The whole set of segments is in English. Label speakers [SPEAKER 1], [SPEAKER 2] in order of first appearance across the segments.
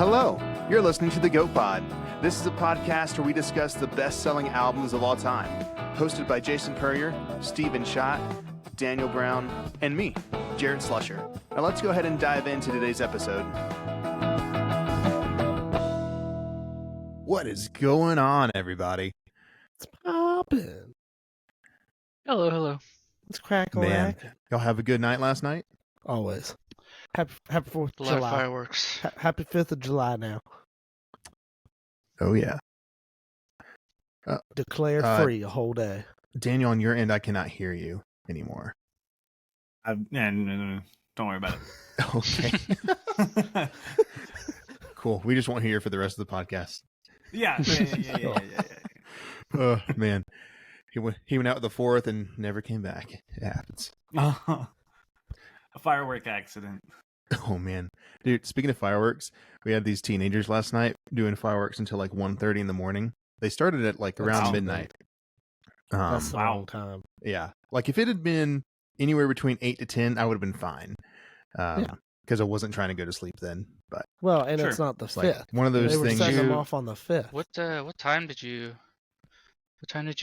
[SPEAKER 1] Hello, you're listening to the G.O.A.T Pod. This is a podcast where we discuss the best-selling albums of all time. Hosted by Jason Purrier, Steven Schott, Daniel Brown, and me, Jared Slusher. Now let's go ahead and dive into today's episode. What is going on, everybody?
[SPEAKER 2] It's poppin'.
[SPEAKER 3] Hello.
[SPEAKER 2] It's crack
[SPEAKER 1] Man, y'all have a good night last night?
[SPEAKER 2] Always. Happy 4th
[SPEAKER 3] A
[SPEAKER 2] of
[SPEAKER 3] lot of
[SPEAKER 2] July.
[SPEAKER 3] fireworks.
[SPEAKER 2] Happy 5th of July now.
[SPEAKER 1] Oh, yeah.
[SPEAKER 2] Declared free a whole day.
[SPEAKER 1] Daniel, on your end, I cannot hear you anymore.
[SPEAKER 4] No. Don't worry about it.
[SPEAKER 1] Okay. Cool. We just won't hear you for the rest of the podcast.
[SPEAKER 4] Yeah.
[SPEAKER 1] Oh, man. He went out with the 4th and never came back. It happens.
[SPEAKER 4] A firework accident.
[SPEAKER 1] Oh, man. Dude, speaking of fireworks, we had these teenagers last night doing fireworks until like 1:30 in the morning. They started at like around
[SPEAKER 2] That's
[SPEAKER 1] midnight.
[SPEAKER 2] That's a
[SPEAKER 4] wow.
[SPEAKER 2] long time.
[SPEAKER 1] Yeah. Like if it had been anywhere between 8 to 10, I would have been fine. Because I wasn't trying to go to sleep then. But
[SPEAKER 2] Well, and
[SPEAKER 4] Sure.
[SPEAKER 2] it's not the
[SPEAKER 1] it's like
[SPEAKER 2] 5th.
[SPEAKER 1] one of those
[SPEAKER 2] They were
[SPEAKER 1] things.
[SPEAKER 2] setting them off on the 5th.
[SPEAKER 3] What time did you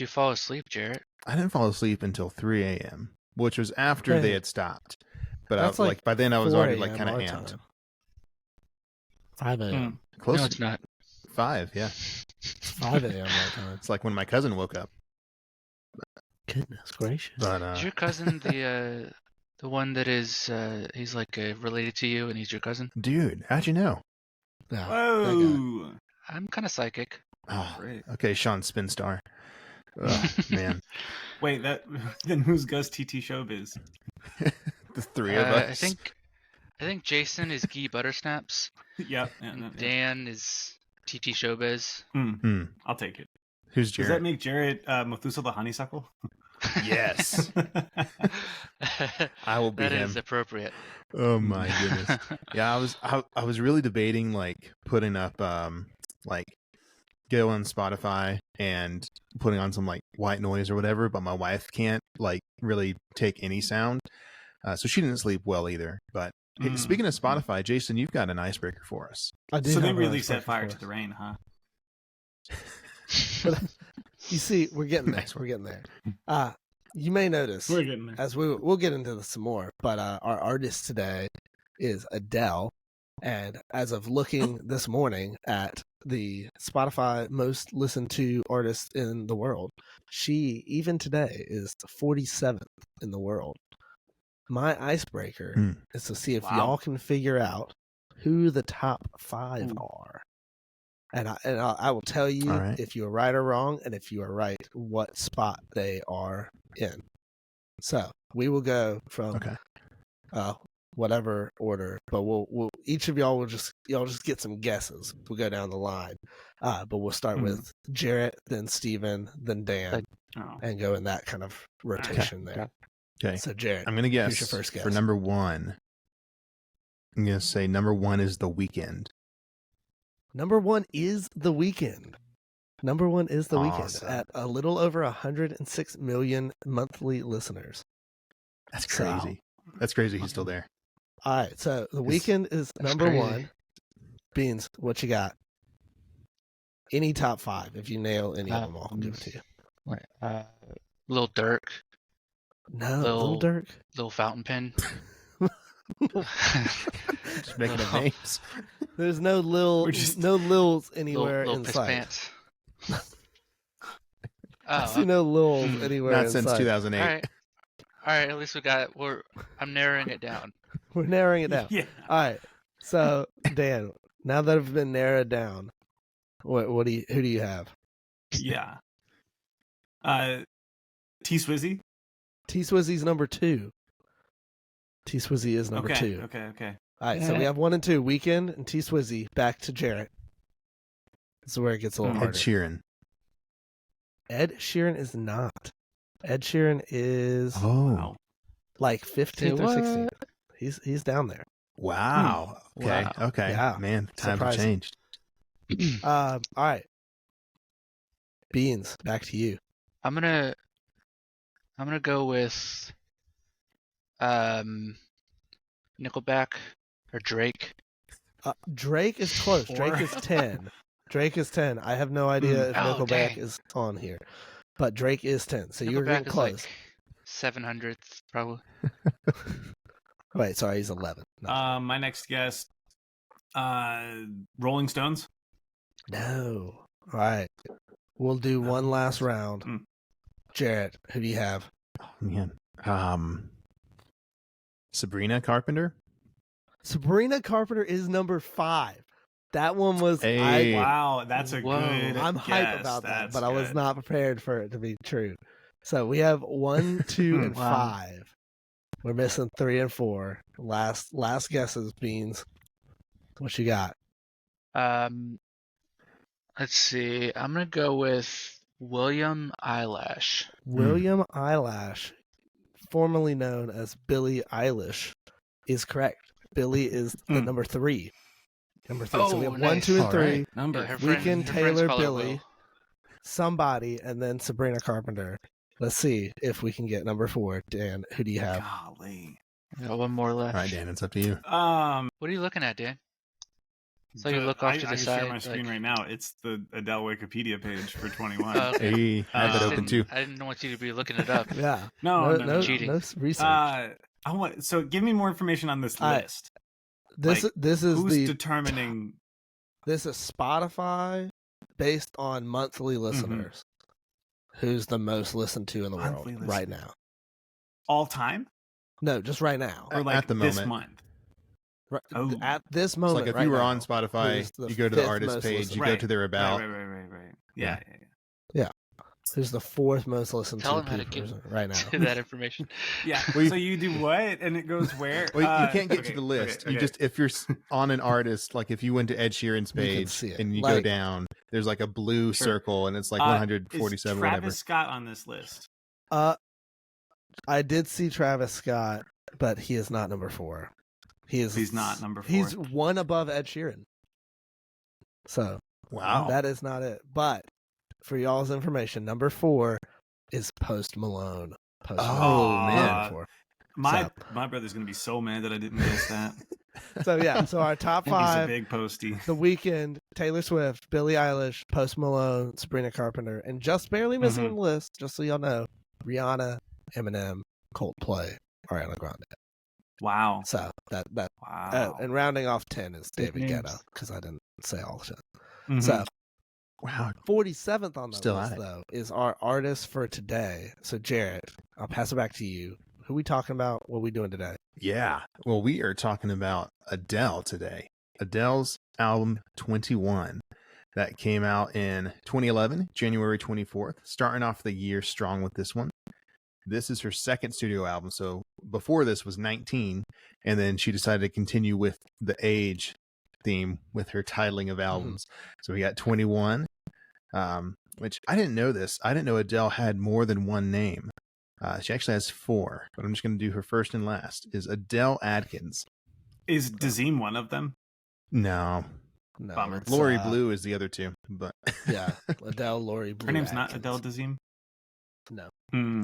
[SPEAKER 3] fall asleep, Jarrett?
[SPEAKER 1] I didn't fall asleep until 3 a.m., which was after
[SPEAKER 2] Okay.
[SPEAKER 1] they had stopped. But
[SPEAKER 2] That's
[SPEAKER 1] like by then I was
[SPEAKER 2] 4
[SPEAKER 1] already like
[SPEAKER 2] a.m.
[SPEAKER 1] kind of
[SPEAKER 2] our
[SPEAKER 1] amped.
[SPEAKER 2] time. 5 a.m.
[SPEAKER 1] Close
[SPEAKER 3] No,
[SPEAKER 1] to
[SPEAKER 3] it's not.
[SPEAKER 1] 5, yeah.
[SPEAKER 2] 5 a.m. our time.
[SPEAKER 1] It's like when my cousin woke up.
[SPEAKER 2] Goodness gracious.
[SPEAKER 1] But
[SPEAKER 3] Is your cousin the one that is he's like related to you and he's your cousin?
[SPEAKER 1] dude, how'd you know?
[SPEAKER 2] No, that
[SPEAKER 4] Whoa.
[SPEAKER 3] I'm kind of psychic.
[SPEAKER 1] Oh,
[SPEAKER 4] Great.
[SPEAKER 1] okay, Sean Spinstar. Oh, man.
[SPEAKER 4] Wait, then who's Gus TT Showbiz?
[SPEAKER 1] The three of us.
[SPEAKER 3] I think Jason is Guy Buttersnaps.
[SPEAKER 4] Yep.
[SPEAKER 3] And Dan is TT Showbiz.
[SPEAKER 4] I'll take it.
[SPEAKER 1] Who's
[SPEAKER 4] Does
[SPEAKER 1] Jared?
[SPEAKER 4] that make Jared Methuselah the honeysuckle?
[SPEAKER 1] Yes. I will be
[SPEAKER 3] That
[SPEAKER 1] him.
[SPEAKER 3] is appropriate.
[SPEAKER 1] Oh my goodness. Yeah, I was really debating like putting up like go on Spotify and putting on some like white noise or whatever, but my wife can't like really take any sound. So she didn't sleep well either. But hey, speaking of Spotify, Jason, you've got an icebreaker for us.
[SPEAKER 2] I do
[SPEAKER 4] So they
[SPEAKER 2] have a
[SPEAKER 4] really
[SPEAKER 2] nice
[SPEAKER 4] set
[SPEAKER 2] breakfast
[SPEAKER 4] fire
[SPEAKER 2] for
[SPEAKER 4] to
[SPEAKER 2] us.
[SPEAKER 4] the rain, huh?
[SPEAKER 2] You see, we're getting there.
[SPEAKER 1] Nice
[SPEAKER 2] We're getting there. You may notice
[SPEAKER 4] We're getting there.
[SPEAKER 2] as we'll get into this some more, but our artist today is Adele, and as of looking this morning at the Spotify most listened to artist in the world, she even today is 47th in the world. My icebreaker is to see if
[SPEAKER 4] Wow.
[SPEAKER 2] y'all can figure out who the top 5 are. And I will tell you
[SPEAKER 1] All right.
[SPEAKER 2] if you are right or wrong, and if you are right, what spot they are in. So we will go from
[SPEAKER 1] Okay.
[SPEAKER 2] whatever order, but we'll each of y'all just get some guesses. We'll go down the line, but we'll start with Jarrett, then Steven, then Dan,
[SPEAKER 4] Oh.
[SPEAKER 2] and go in that kind of rotation there.
[SPEAKER 1] Okay.
[SPEAKER 2] So Jarrett,
[SPEAKER 1] I'm gonna guess
[SPEAKER 2] here's your first guess.
[SPEAKER 1] for number 1. I'm gonna say number 1 is The Weeknd.
[SPEAKER 2] Number 1 is The Weeknd. Number 1 is The Weeknd
[SPEAKER 1] Awesome.
[SPEAKER 2] at a little over 106 million monthly listeners.
[SPEAKER 1] That's
[SPEAKER 2] So-
[SPEAKER 1] crazy. That's crazy. He's still there.
[SPEAKER 2] All right, so The
[SPEAKER 1] It's-
[SPEAKER 2] Weeknd is
[SPEAKER 3] That's
[SPEAKER 2] number
[SPEAKER 3] crazy.
[SPEAKER 2] 1. Beans, what you got? Any top 5. If you nail any of them, I'll give it to you.
[SPEAKER 3] Wait, Lil Durk,
[SPEAKER 2] No,
[SPEAKER 3] Lil-
[SPEAKER 2] Little Dirk.
[SPEAKER 3] Lil Fountain Pen.
[SPEAKER 1] Just making up names.
[SPEAKER 2] There's no
[SPEAKER 4] We're just-
[SPEAKER 2] no Lils anywhere
[SPEAKER 3] Lil
[SPEAKER 2] in
[SPEAKER 3] Piss
[SPEAKER 2] sight.
[SPEAKER 3] Pants.
[SPEAKER 2] I
[SPEAKER 3] Oh,
[SPEAKER 2] see no Lils anywhere
[SPEAKER 1] Not
[SPEAKER 2] in
[SPEAKER 1] since
[SPEAKER 2] sight.
[SPEAKER 1] 2008.
[SPEAKER 3] all right. At least I'm narrowing it down.
[SPEAKER 2] We're narrowing it down.
[SPEAKER 4] Yeah.
[SPEAKER 2] All right. So Dan, now that it's been narrowed down, who do you have?
[SPEAKER 4] Yeah. T Swizzy.
[SPEAKER 2] T Swizzy's number 2. T Swizzy is number 2.
[SPEAKER 4] Okay.
[SPEAKER 2] All right, so we have 1 and 2, Weeknd and T Swizzy. Back to Jarrett. This is where it gets a little
[SPEAKER 1] Ed
[SPEAKER 2] harder.
[SPEAKER 1] Sheeran.
[SPEAKER 2] Ed Sheeran is not. Ed Sheeran is
[SPEAKER 1] Oh.
[SPEAKER 2] like 15th or
[SPEAKER 3] Say
[SPEAKER 2] 16th. He's down there.
[SPEAKER 1] Wow. Okay.
[SPEAKER 3] Wow.
[SPEAKER 1] Okay.
[SPEAKER 2] Yeah.
[SPEAKER 1] Man, times have
[SPEAKER 2] Surprising.
[SPEAKER 1] changed.
[SPEAKER 2] All right. Beans, back to you.
[SPEAKER 3] I'm gonna go with Nickelback or Drake.
[SPEAKER 2] Drake is close. Drake
[SPEAKER 4] Four.
[SPEAKER 2] is 10. Drake is 10. I have no idea if
[SPEAKER 3] Oh,
[SPEAKER 2] Nickelback
[SPEAKER 3] dang.
[SPEAKER 2] is on here, but Drake is 10. So you're getting
[SPEAKER 3] Nickelback is
[SPEAKER 2] close.
[SPEAKER 3] like 700th, probably.
[SPEAKER 2] Wait, sorry, he's 11. No.
[SPEAKER 4] My next guess, Rolling Stones.
[SPEAKER 2] No. All right. We'll do one last round.
[SPEAKER 4] Mm.
[SPEAKER 2] Jarrett, who do you have?
[SPEAKER 1] Oh, man. Sabrina Carpenter.
[SPEAKER 2] Sabrina Carpenter is number 5. That one was
[SPEAKER 1] Hey.
[SPEAKER 4] Wow, that's a
[SPEAKER 3] Whoa.
[SPEAKER 4] good.
[SPEAKER 2] I'm hype
[SPEAKER 4] guess.
[SPEAKER 2] about that,
[SPEAKER 4] That's
[SPEAKER 2] but I was
[SPEAKER 4] good.
[SPEAKER 2] not prepared for it to be true. So we have 1, 2, and
[SPEAKER 3] Wow.
[SPEAKER 2] 5. We're missing 3 and 4. Last guesses, Beans. What you got?
[SPEAKER 3] Let's see. I'm gonna go with William Eyelash.
[SPEAKER 2] William Eyelash, formerly known as Billie Eilish, is correct. Billie is the number 3. Number 3. So we have
[SPEAKER 3] Oh,
[SPEAKER 2] 1,
[SPEAKER 3] nice.
[SPEAKER 2] 2, and
[SPEAKER 1] All
[SPEAKER 2] 3.
[SPEAKER 1] right.
[SPEAKER 4] Number.
[SPEAKER 3] Yeah, her
[SPEAKER 2] Weekend,
[SPEAKER 3] her friends
[SPEAKER 2] Taylor,
[SPEAKER 3] call her
[SPEAKER 2] Billy,
[SPEAKER 3] Will.
[SPEAKER 2] somebody, and then Sabrina Carpenter. Let's see if we can get number 4. Dan, who do you have?
[SPEAKER 4] Golly.
[SPEAKER 3] I got one more left.
[SPEAKER 1] All right, Dan, it's up to you.
[SPEAKER 3] What are you looking at, Dan? So you look off to the
[SPEAKER 4] I can
[SPEAKER 3] side.
[SPEAKER 4] share my screen right now. It's the Adele Wikipedia page for 21.
[SPEAKER 3] Oh, okay.
[SPEAKER 1] Hey, I have that
[SPEAKER 3] just
[SPEAKER 1] open too.
[SPEAKER 3] I didn't want you to be looking it up.
[SPEAKER 2] Yeah.
[SPEAKER 4] No.
[SPEAKER 3] Cheating.
[SPEAKER 2] No research.
[SPEAKER 4] I want. So give me more information on this
[SPEAKER 2] All right.
[SPEAKER 4] list.
[SPEAKER 2] this
[SPEAKER 4] like,
[SPEAKER 2] is
[SPEAKER 4] Who's
[SPEAKER 2] the
[SPEAKER 4] determining?
[SPEAKER 2] this is Spotify based on monthly listeners. Who's the most listened to in the world
[SPEAKER 4] Monthly
[SPEAKER 2] right
[SPEAKER 4] listeners.
[SPEAKER 2] now?
[SPEAKER 4] All time?
[SPEAKER 2] No, just right now.
[SPEAKER 4] Or like
[SPEAKER 1] At the
[SPEAKER 4] this
[SPEAKER 1] moment.
[SPEAKER 4] month?
[SPEAKER 2] Right,
[SPEAKER 4] Oh.
[SPEAKER 2] at this
[SPEAKER 1] It's
[SPEAKER 2] moment,
[SPEAKER 1] like if
[SPEAKER 2] right
[SPEAKER 1] you were
[SPEAKER 2] now,
[SPEAKER 1] on Spotify,
[SPEAKER 2] who's the
[SPEAKER 1] you go to the
[SPEAKER 2] 5th
[SPEAKER 1] artist
[SPEAKER 2] most
[SPEAKER 1] page,
[SPEAKER 2] listened?
[SPEAKER 1] you go to their about.
[SPEAKER 4] Right. Yeah.
[SPEAKER 2] Who's the 4th most listened
[SPEAKER 3] Tell
[SPEAKER 2] to
[SPEAKER 3] him how to
[SPEAKER 2] person
[SPEAKER 3] get
[SPEAKER 2] right now?
[SPEAKER 3] to that information.
[SPEAKER 4] Yeah.
[SPEAKER 1] Well,
[SPEAKER 4] So you do what, and it goes where?
[SPEAKER 1] Well, you can't get to
[SPEAKER 4] Okay,
[SPEAKER 1] the list.
[SPEAKER 4] okay,
[SPEAKER 1] You
[SPEAKER 4] okay.
[SPEAKER 1] just if you're on an artist, like if you went to Ed Sheeran's
[SPEAKER 2] You can
[SPEAKER 1] page
[SPEAKER 2] see it.
[SPEAKER 1] and you go
[SPEAKER 2] Like-
[SPEAKER 1] down, there's like a blue
[SPEAKER 4] Sure.
[SPEAKER 1] circle and it's like
[SPEAKER 4] Is
[SPEAKER 1] 147
[SPEAKER 4] Travis
[SPEAKER 1] whatever.
[SPEAKER 4] Scott on this list?
[SPEAKER 2] I did see Travis Scott, but he is not number 4.
[SPEAKER 4] He's not number 4.
[SPEAKER 2] He's one above Ed Sheeran. So
[SPEAKER 1] Wow.
[SPEAKER 2] that is not it. But for y'all's information, number 4 is Post Malone. Post
[SPEAKER 1] Oh,
[SPEAKER 2] Malone,
[SPEAKER 1] man.
[SPEAKER 2] number 4.
[SPEAKER 4] My brother's gonna be so mad that I didn't guess that.
[SPEAKER 2] So yeah, so our top
[SPEAKER 4] He's a
[SPEAKER 2] 5:
[SPEAKER 4] big posty.
[SPEAKER 2] The Weeknd, Taylor Swift, Billie Eilish, Post Malone, Sabrina Carpenter, and just barely missing
[SPEAKER 4] Mhm.
[SPEAKER 2] the list, just so y'all know, Rihanna, Eminem, Coldplay, Ariana Grande.
[SPEAKER 4] Wow.
[SPEAKER 2] So that
[SPEAKER 4] Wow.
[SPEAKER 2] and rounding off 10 is
[SPEAKER 3] Big
[SPEAKER 2] David
[SPEAKER 3] names.
[SPEAKER 2] Guetta, because I didn't say all shit.
[SPEAKER 4] Mhm.
[SPEAKER 2] So
[SPEAKER 1] Wow.
[SPEAKER 2] 47th on the
[SPEAKER 1] Still
[SPEAKER 2] list
[SPEAKER 1] at it.
[SPEAKER 2] though is our artist for today. So Jarrett, I'll pass it back to you. Who we talking about? What we doing today?
[SPEAKER 1] Yeah. Well, we are talking about Adele today. Adele's album 21 that came out in 2011, January 24th, starting off the year strong with this one. This is her second studio album. So before this was 19, and then she decided to continue with the age theme with her titling of albums. So we got 21, which I didn't know this. I didn't know Adele had more than one name. She actually has 4, but I'm just going to do her first and last. Is Adele Adkins.
[SPEAKER 4] Is Dazeem one of them?
[SPEAKER 1] No.
[SPEAKER 2] No,
[SPEAKER 4] Bummer.
[SPEAKER 2] it's,
[SPEAKER 1] Lori Blue is the other 2, but
[SPEAKER 2] Yeah, Adele, Lori Blue.
[SPEAKER 4] Her name's not
[SPEAKER 2] Atkins.
[SPEAKER 4] Adele Dazeem.
[SPEAKER 2] No,
[SPEAKER 4] Hmm.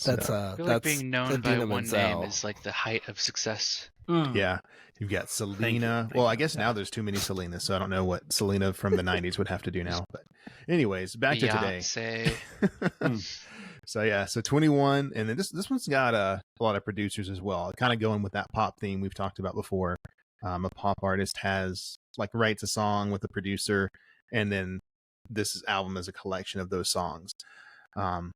[SPEAKER 2] that's
[SPEAKER 1] So,
[SPEAKER 3] I feel
[SPEAKER 2] that's
[SPEAKER 3] like being known by
[SPEAKER 2] Idina
[SPEAKER 3] one
[SPEAKER 2] Menzel.
[SPEAKER 3] name is like the height of success.
[SPEAKER 1] yeah. You've got Selena.
[SPEAKER 4] Thank
[SPEAKER 1] Well,
[SPEAKER 4] you.
[SPEAKER 1] I guess now there's too many Selenas, so I don't know what Selena from the 90s would have to do now. But anyways, back to today.
[SPEAKER 3] Beyonce.
[SPEAKER 1] So yeah, so 21, and then this one's got a lot of producers as well. Kind of going with that pop theme we've talked about before. A pop artist writes a song with a producer, and then this album is a collection of those songs,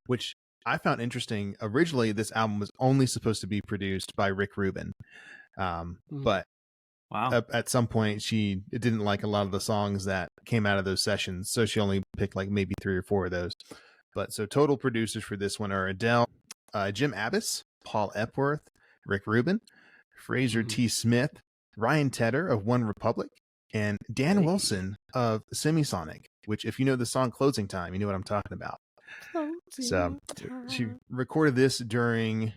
[SPEAKER 1] which I found interesting. Originally, this album was only supposed to be produced by Rick Rubin, but
[SPEAKER 4] Wow.
[SPEAKER 1] at some point it didn't like a lot of the songs that came out of those sessions, so she only picked like maybe 3 or 4 of those. But so total producers for this one are Adele, Jim Abbas, Paul Epworth, Rick Rubin, Fraser T. Smith, Ryan Tedder of One Republic, and Dan Wilson of Semisonic, which if you know the song Closing Time, you know what I'm talking about. So she recorded this during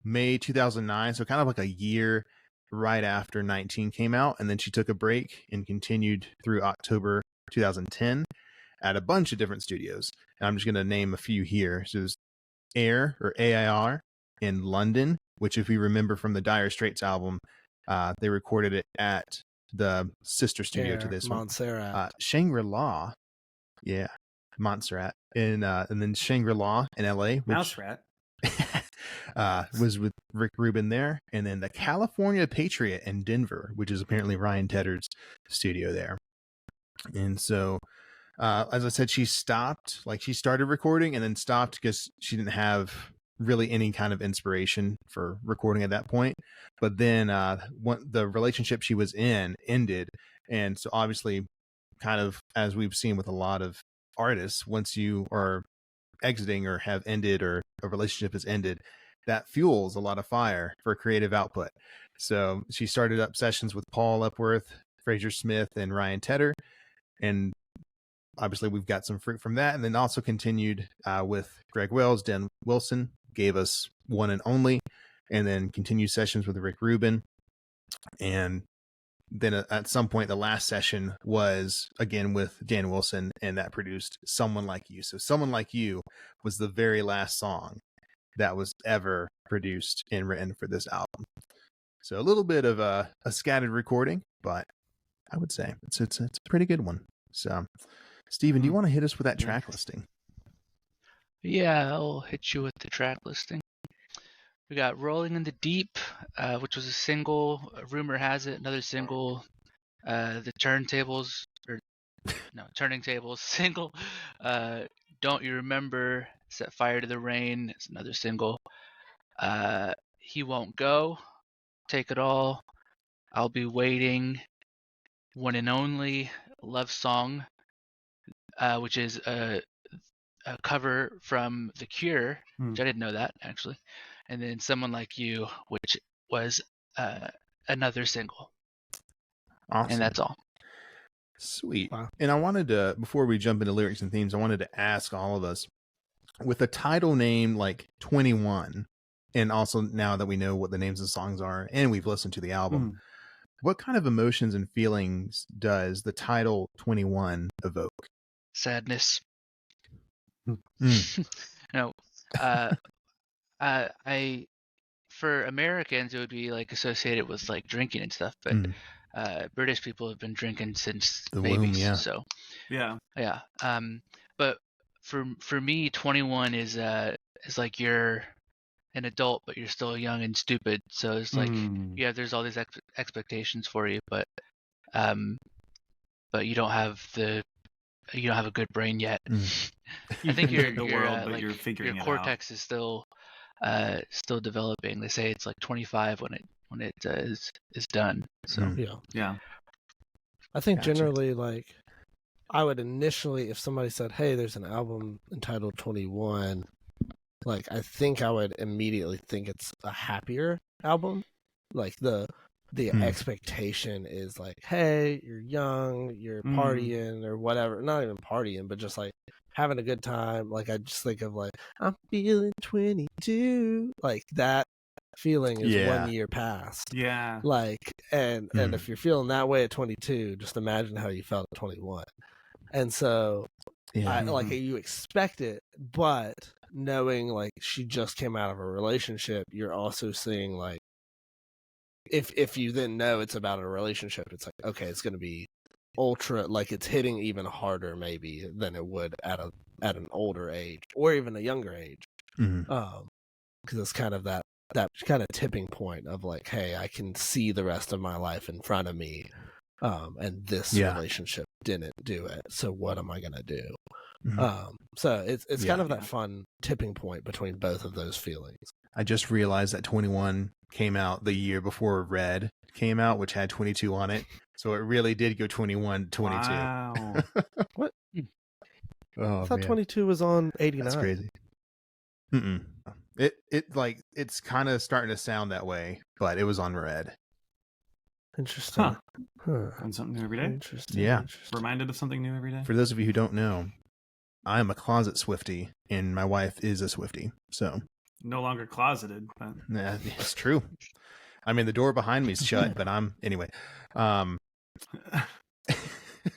[SPEAKER 1] May 2009, so kind of like a year right after 19 came out, and then she took a break and continued through October 2010 at a bunch of different studios. And I'm just going to name a few here. So there's AIR in London, which if we remember from the Dire Straits album, they recorded it at the sister studio to
[SPEAKER 2] Here,
[SPEAKER 1] this one.
[SPEAKER 2] Montserrat.
[SPEAKER 1] Shangri-La, yeah, Montserrat, and then Shangri-La in LA, which
[SPEAKER 4] Mouse rat.
[SPEAKER 1] was with Rick Rubin there, and then the California Patriot in Denver, which is apparently Ryan Tedder's studio there. And so, as I said, she stopped, like she started recording and then stopped because she didn't have really any kind of inspiration for recording at that point. But then the relationship she was in ended. And so obviously, kind of as we've seen with a lot of artists, once you are exiting or have ended or a relationship has ended, that fuels a lot of fire for creative output. So she started up sessions with Paul Epworth, Fraser Smith, and Ryan Tedder. And obviously we've got some fruit from that. And then also continued with Greg Wells, Dan Wilson gave us One and Only, and then continued sessions with Rick Rubin. And then at some point, the last session was again with Dan Wilson, and that produced Someone Like You. So Someone Like You was the very last song that was ever produced and written for this album. So a little bit of a scattered recording, but I would say it's a pretty good one. So, Steven, do you want to hit us with that track listing?
[SPEAKER 3] Yeah, I'll hit you with the track listing. We got Rolling in the Deep, which was a single. Rumor has it, another single. The Turntables, Turning Tables single. Don't You Remember, Set Fire to the Rain, it's another single. He Won't Go, Take It All, I'll Be Waiting, One and Only, Love Song, which is a cover from The Cure, which I didn't know that actually, and then Someone Like You, which was another single.
[SPEAKER 1] Awesome.
[SPEAKER 3] And that's all.
[SPEAKER 1] Sweet.
[SPEAKER 2] Wow.
[SPEAKER 1] And I wanted to, before we jump into lyrics and themes, I wanted to ask all of us, with a title name like 21, and also now that we know what the names of the songs are and we've listened to the album, what kind of emotions and feelings does the title 21 evoke?
[SPEAKER 3] Sadness.
[SPEAKER 1] Mm.
[SPEAKER 3] No, I for Americans it would be like associated with like drinking and stuff, but British people have been drinking since
[SPEAKER 1] The
[SPEAKER 3] babies.
[SPEAKER 1] womb, yeah.
[SPEAKER 3] So
[SPEAKER 4] Yeah.
[SPEAKER 3] But for me, 21 is like you're an adult, but you're still young and stupid. So it's like there's all these expectations for you, but you don't have a good brain yet. I think
[SPEAKER 4] You're in the
[SPEAKER 3] your
[SPEAKER 4] world, but
[SPEAKER 3] like
[SPEAKER 4] you're figuring
[SPEAKER 3] your
[SPEAKER 4] it
[SPEAKER 3] cortex is still developing. They say it's like 25 when it is done. So
[SPEAKER 4] Yeah.
[SPEAKER 2] I think
[SPEAKER 1] Gotcha.
[SPEAKER 2] generally, like, I would initially, if somebody said, "Hey, there's an album entitled 21," like, I think I would immediately think it's a happier album. Like the expectation is like, "Hey, you're young, you're partying or whatever." Not even partying, but just like having a good time. Like I just think of like, "I'm feeling 22," like that feeling is 1 year past.
[SPEAKER 4] Yeah.
[SPEAKER 2] Like, and if you're feeling that way at 22, just imagine how you felt at 21. And so, like, you expect it, but knowing like she just came out of a relationship, you're also seeing like, if you then know it's about a relationship, it's like, okay, it's going to be ultra, like it's hitting even harder maybe than it would at an older age or even a younger age. Because it's kind of that kind of tipping point of like, hey, I can see the rest of my life in front of me, and this relationship didn't do it, so what am I gonna do? So it's kind of that fun tipping point between both of those feelings.
[SPEAKER 1] I just realized that 21 came out the year before Red came out, which had 22 on it, so it really did go 21 22.
[SPEAKER 4] Wow.
[SPEAKER 2] What?
[SPEAKER 1] Oh,
[SPEAKER 2] I thought
[SPEAKER 1] man.
[SPEAKER 2] 22 was on 89.
[SPEAKER 1] That's crazy. It like it's kind of starting to sound that way, but it was on Red.
[SPEAKER 2] Interesting.
[SPEAKER 4] Learn something new every day.
[SPEAKER 2] Interesting.
[SPEAKER 1] Yeah.
[SPEAKER 2] Interesting.
[SPEAKER 4] Reminded of something new every day.
[SPEAKER 1] For those of you who don't know, I'm a closet Swiftie, and my wife is a Swiftie. So
[SPEAKER 4] No longer closeted, but
[SPEAKER 1] it's true. I mean, the door behind me is shut, but anyway.
[SPEAKER 3] For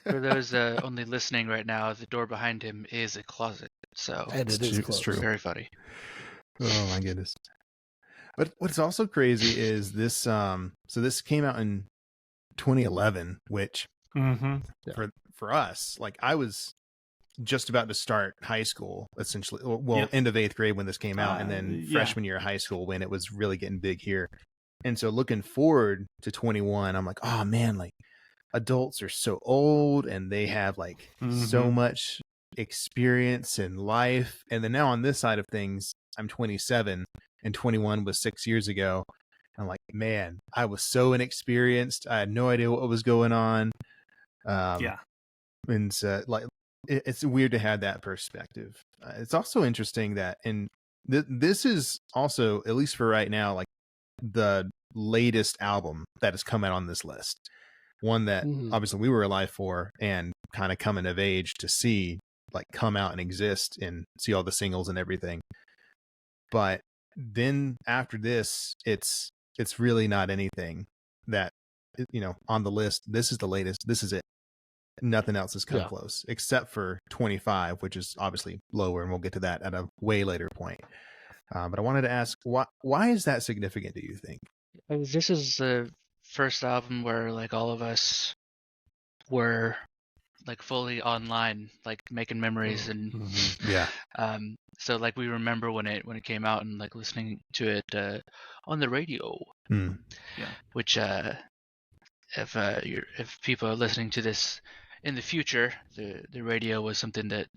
[SPEAKER 3] those only listening right now, the door behind him is a closet. So
[SPEAKER 2] And it is
[SPEAKER 1] it's true.
[SPEAKER 3] Very funny.
[SPEAKER 1] Oh my goodness. But what's also crazy is this so this came out in 2011, which
[SPEAKER 4] Mm-hmm.
[SPEAKER 1] for us, like I was just about to start high school, essentially. Well,
[SPEAKER 4] Yep.
[SPEAKER 1] end of 8th grade when this came out, and then
[SPEAKER 4] Yeah.
[SPEAKER 1] freshman year of high school when it was really getting big here. And so looking forward to 21, I'm like, oh man, like adults are so old and they have like so
[SPEAKER 4] Mhm.
[SPEAKER 1] much experience in life. And then now on this side of things, I'm 27 and 21 was 6 years ago. I'm like, man, I was so inexperienced. I had no idea what was going on.
[SPEAKER 4] Yeah.
[SPEAKER 1] And so, like, it's weird to have that perspective. It's also interesting that, and this is also, at least for right now, like the latest album that has come out on this list. One that obviously we were alive for and kind of coming of age to see, like, come out and exist and see all the singles and everything. But then after this, it's really not anything that, you know, on the list. This is the latest. This is it. Nothing else has come close except for 25, which is obviously lower, and we'll get to that at a way later point. But I wanted to ask, why is that significant, do you think?
[SPEAKER 3] This is the first album where like all of us were like fully online, like making memories and
[SPEAKER 1] Yeah.
[SPEAKER 3] so like we remember when it came out and like listening to it on the radio.
[SPEAKER 4] Yeah.
[SPEAKER 3] Which if people are listening to this in the future, the radio was something that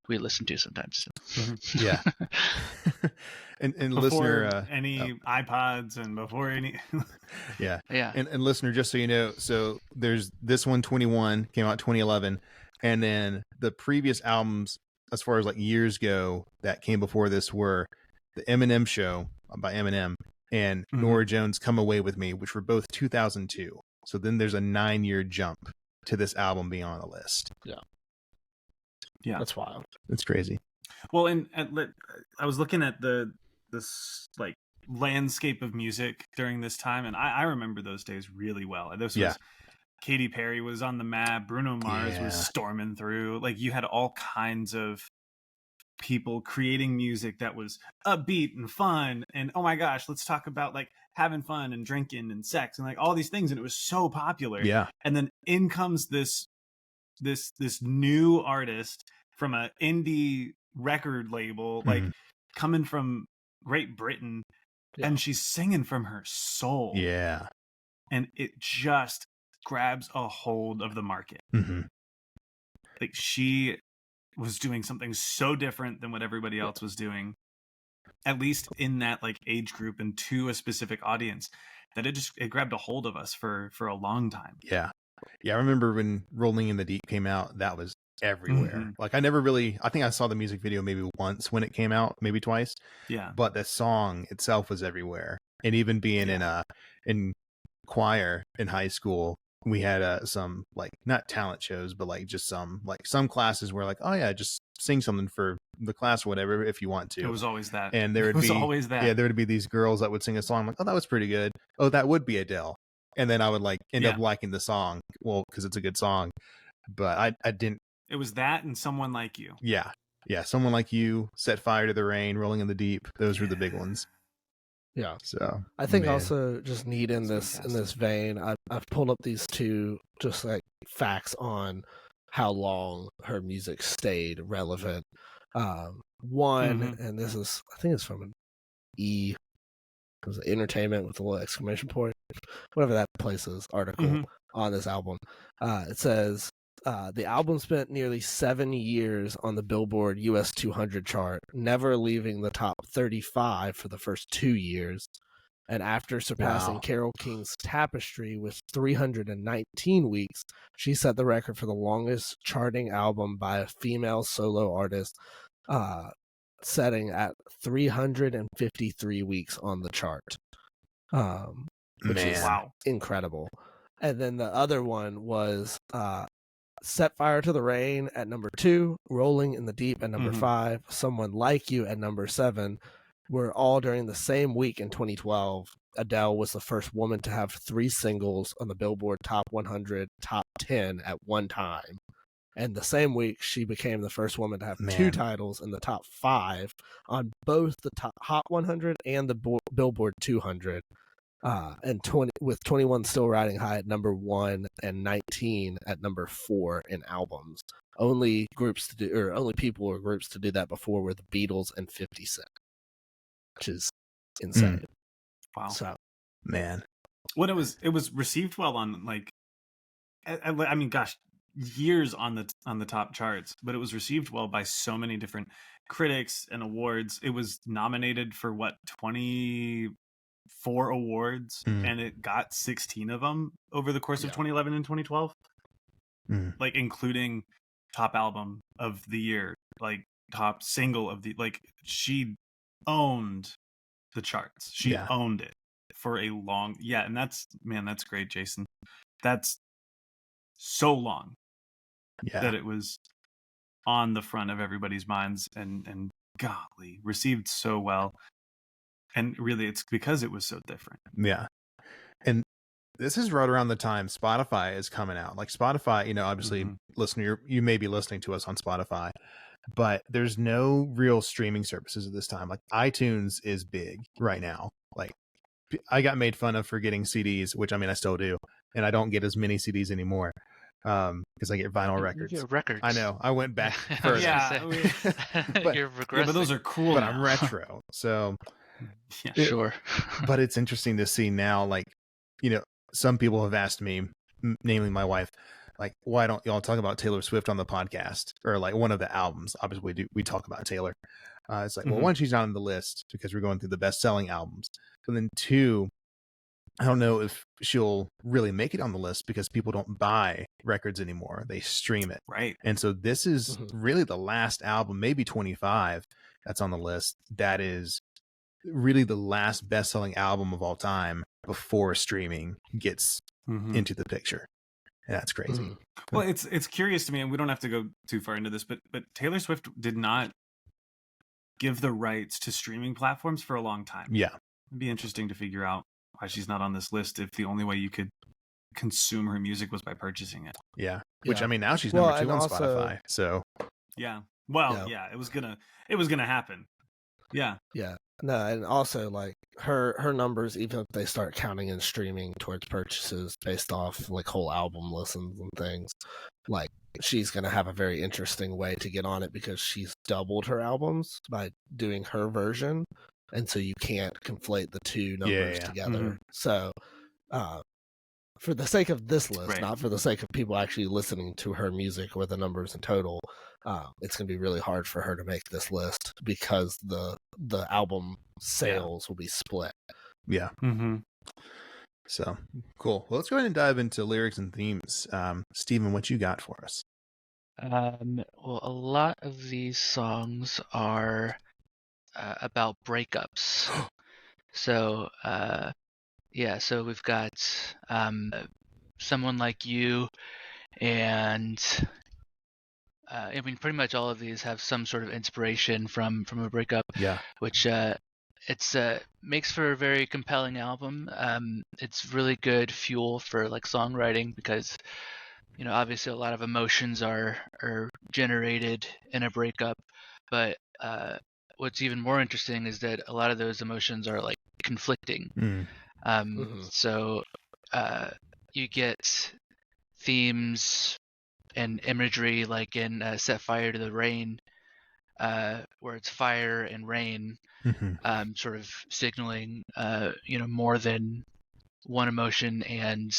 [SPEAKER 3] we listened to sometimes.
[SPEAKER 1] Yeah. and
[SPEAKER 4] Before
[SPEAKER 1] listener,
[SPEAKER 4] any iPods and before any
[SPEAKER 1] yeah.
[SPEAKER 3] Yeah.
[SPEAKER 1] And listener, just so you know, so there's this one, 21, came out 2011, and then the previous albums, as far as like years go, that came before this were the Eminem Show by Eminem and Norah Jones' Come Away With Me, which were both 2002. So then there's a 9-year jump to this album being on the list.
[SPEAKER 4] Yeah,
[SPEAKER 2] That's wild.
[SPEAKER 1] It's crazy.
[SPEAKER 4] Well, and I was looking at this like landscape of music during this time, and I remember those days really well. This was Katy Perry was on the map, Bruno Mars was storming through. Like you had all kinds of people creating music that was upbeat and fun, and oh my gosh, let's talk about like having fun and drinking and sex and like all these things, and it was so popular.
[SPEAKER 1] Yeah.
[SPEAKER 4] And then in comes this new artist from an indie record label, like coming from Great Britain, and she's singing from her soul.
[SPEAKER 1] Yeah.
[SPEAKER 4] And it just grabs a hold of the market. Like she was doing something so different than what everybody else was doing, at least in that like age group and to a specific audience, that it grabbed a hold of us for a long time.
[SPEAKER 1] Yeah. I remember when Rolling in the Deep came out, that was everywhere. Like I think I saw the music video maybe once when it came out, maybe twice.
[SPEAKER 4] Yeah.
[SPEAKER 1] But the song itself was everywhere. And even being in choir in high school, we had some like not talent shows, but like just some classes where like, oh yeah, just sing something for the class or whatever if you want to.
[SPEAKER 4] It was always that.
[SPEAKER 1] And there would be always that. Yeah, there would be these girls that would sing a song. I'm like, oh, that was pretty good. Oh, that would be Adele. And then I would like end up liking the song, well, because it's a good song. But I didn't.
[SPEAKER 4] It was that and Someone Like You.
[SPEAKER 1] Yeah. Someone Like You, Set Fire to the Rain, Rolling in the Deep. Those were the big ones.
[SPEAKER 2] Yeah.
[SPEAKER 1] So
[SPEAKER 2] I think also just neat in this vein, I've pulled up these two just like facts on how long her music stayed relevant. One, and this is, I think it's from an E, it was Entertainment with a little exclamation point, whatever that place is, article on this album. It says, the album spent nearly 7 years on the Billboard US 200 chart, never leaving the top 35 for the first 2 years. And after surpassing Carole King's Tapestry with 319 weeks, she set the record for the longest charting album by a female solo artist, setting at 353 weeks on the chart, which is incredible. And then the other one was Set Fire to the Rain at number 2, Rolling in the Deep at number 5, Someone Like You at number 7, were all during the same week in 2012. Adele was the first woman to have 3 singles on the Billboard Top 100, Top 10 at one time. And the same week, she became the first woman to have 2 titles in the top 5 on both the Hot 100 and the Billboard 200. and 20 with 21 still riding high at number 1 and 19 at number 4 in albums. Only people or groups to do that before were the Beatles and 50 Cent, which is insane.
[SPEAKER 4] Wow.
[SPEAKER 2] So,
[SPEAKER 1] man,
[SPEAKER 4] when it was received well on, like, I mean, gosh, years on the top charts, but it was received well by so many different critics and awards. It was nominated for 24 awards, and it got 16 of them over the course of 2011 and 2012, like including top album of the year, like top single of the, like, she owned the charts. She owned it for a long, and that's great, Jason. That's so long that it was on the front of everybody's minds, and golly, received so well. And really, it's because it was so different.
[SPEAKER 1] Yeah. And this is right around the time Spotify is coming out. Like, Spotify, obviously, listener, you may be listening to us on Spotify, but there's no real streaming services at this time. Like, iTunes is big right now. Like, I got made fun of for getting CDs, which, I mean, I still do, and I don't get as many CDs anymore because I get vinyl records.
[SPEAKER 3] You get records.
[SPEAKER 1] I know. I went back further.
[SPEAKER 3] But you're regressing.
[SPEAKER 4] But those are cool.
[SPEAKER 1] But
[SPEAKER 4] now.
[SPEAKER 1] I'm retro, so
[SPEAKER 3] sure.
[SPEAKER 1] But it's interesting to see now, like, some people have asked me, namely my wife, like, why don't y'all talk about Taylor Swift on the podcast, or like one of the albums? Obviously, we talk about Taylor. It's like, well, one, she's not on the list because we're going through the best-selling albums. But then two, I don't know if she'll really make it on the list because people don't buy records anymore. They stream it.
[SPEAKER 4] Right.
[SPEAKER 1] And so this is really the last album, maybe 25, that's on the list. That is really the last best-selling album of all time before streaming gets into the picture. And that's crazy.
[SPEAKER 4] Well, it's curious to me, and we don't have to go too far into this, but Taylor Swift did not give the rights to streaming platforms for a long time.
[SPEAKER 1] Yeah.
[SPEAKER 4] It'd be interesting to figure out why she's not on this list if the only way you could consume her music was by purchasing it.
[SPEAKER 1] Yeah. Which, I mean, now she's number 2 on Spotify. So
[SPEAKER 4] yeah. Well, it was gonna happen. Yeah.
[SPEAKER 2] Yeah. No, and also, like, her numbers, even if they start counting in streaming towards purchases based off like whole album listens and things, like, she's going to have a very interesting way to get on it because she's doubled her albums by doing her version, and so you can't conflate the two numbers together. So for the sake of this list, not for the sake of people actually listening to her music or the numbers in total, it's going to be really hard for her to make this list because the album sales will be split.
[SPEAKER 1] Yeah. So cool. Well, let's go ahead and dive into lyrics and themes. Steven, what you got for us?
[SPEAKER 3] Well, a lot of these songs are about breakups. So, so we've got Someone Like You, and I mean, pretty much all of these have some sort of inspiration from a breakup.
[SPEAKER 1] Yeah.
[SPEAKER 3] Which it's makes for a very compelling album. It's really good fuel for like songwriting because, obviously a lot of emotions are generated in a breakup, but what's even more interesting is that a lot of those emotions are like conflicting. So you get themes and imagery like in Set Fire to the Rain, where it's fire and rain, sort of signaling more than one emotion and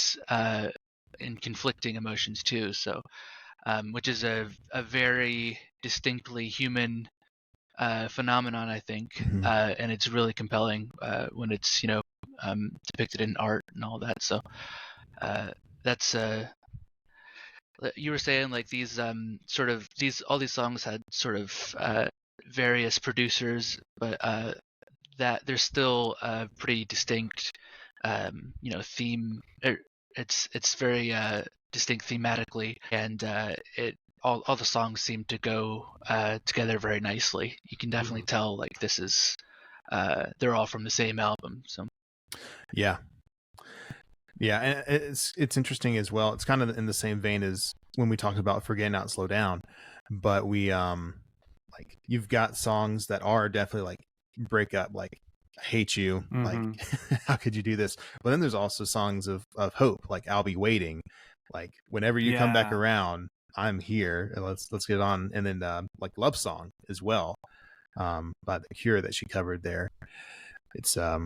[SPEAKER 3] conflicting emotions too. So which is a very distinctly human phenomenon, I think, and it's really compelling when it's depicted in art and all that. So that's you were saying like these all these songs had sort of various producers, but that there's still a pretty distinct theme. It's very distinct thematically, and all the songs seem to go together very nicely. You can definitely tell like this is they're all from the same album. So
[SPEAKER 1] yeah, and it's interesting as well. It's kind of in the same vein as when we talked about Forget Not Slow Down, but we like you've got songs that are definitely like break up. Like hate you. Like,
[SPEAKER 4] Mm-hmm.
[SPEAKER 1] how could you do this? But then there's also songs of hope, like I'll Be Waiting. Like, whenever you come back
[SPEAKER 4] Yeah.
[SPEAKER 1] around, I'm here, and let's get on. And then like Love Song as well, by The Cure that she covered there. It's I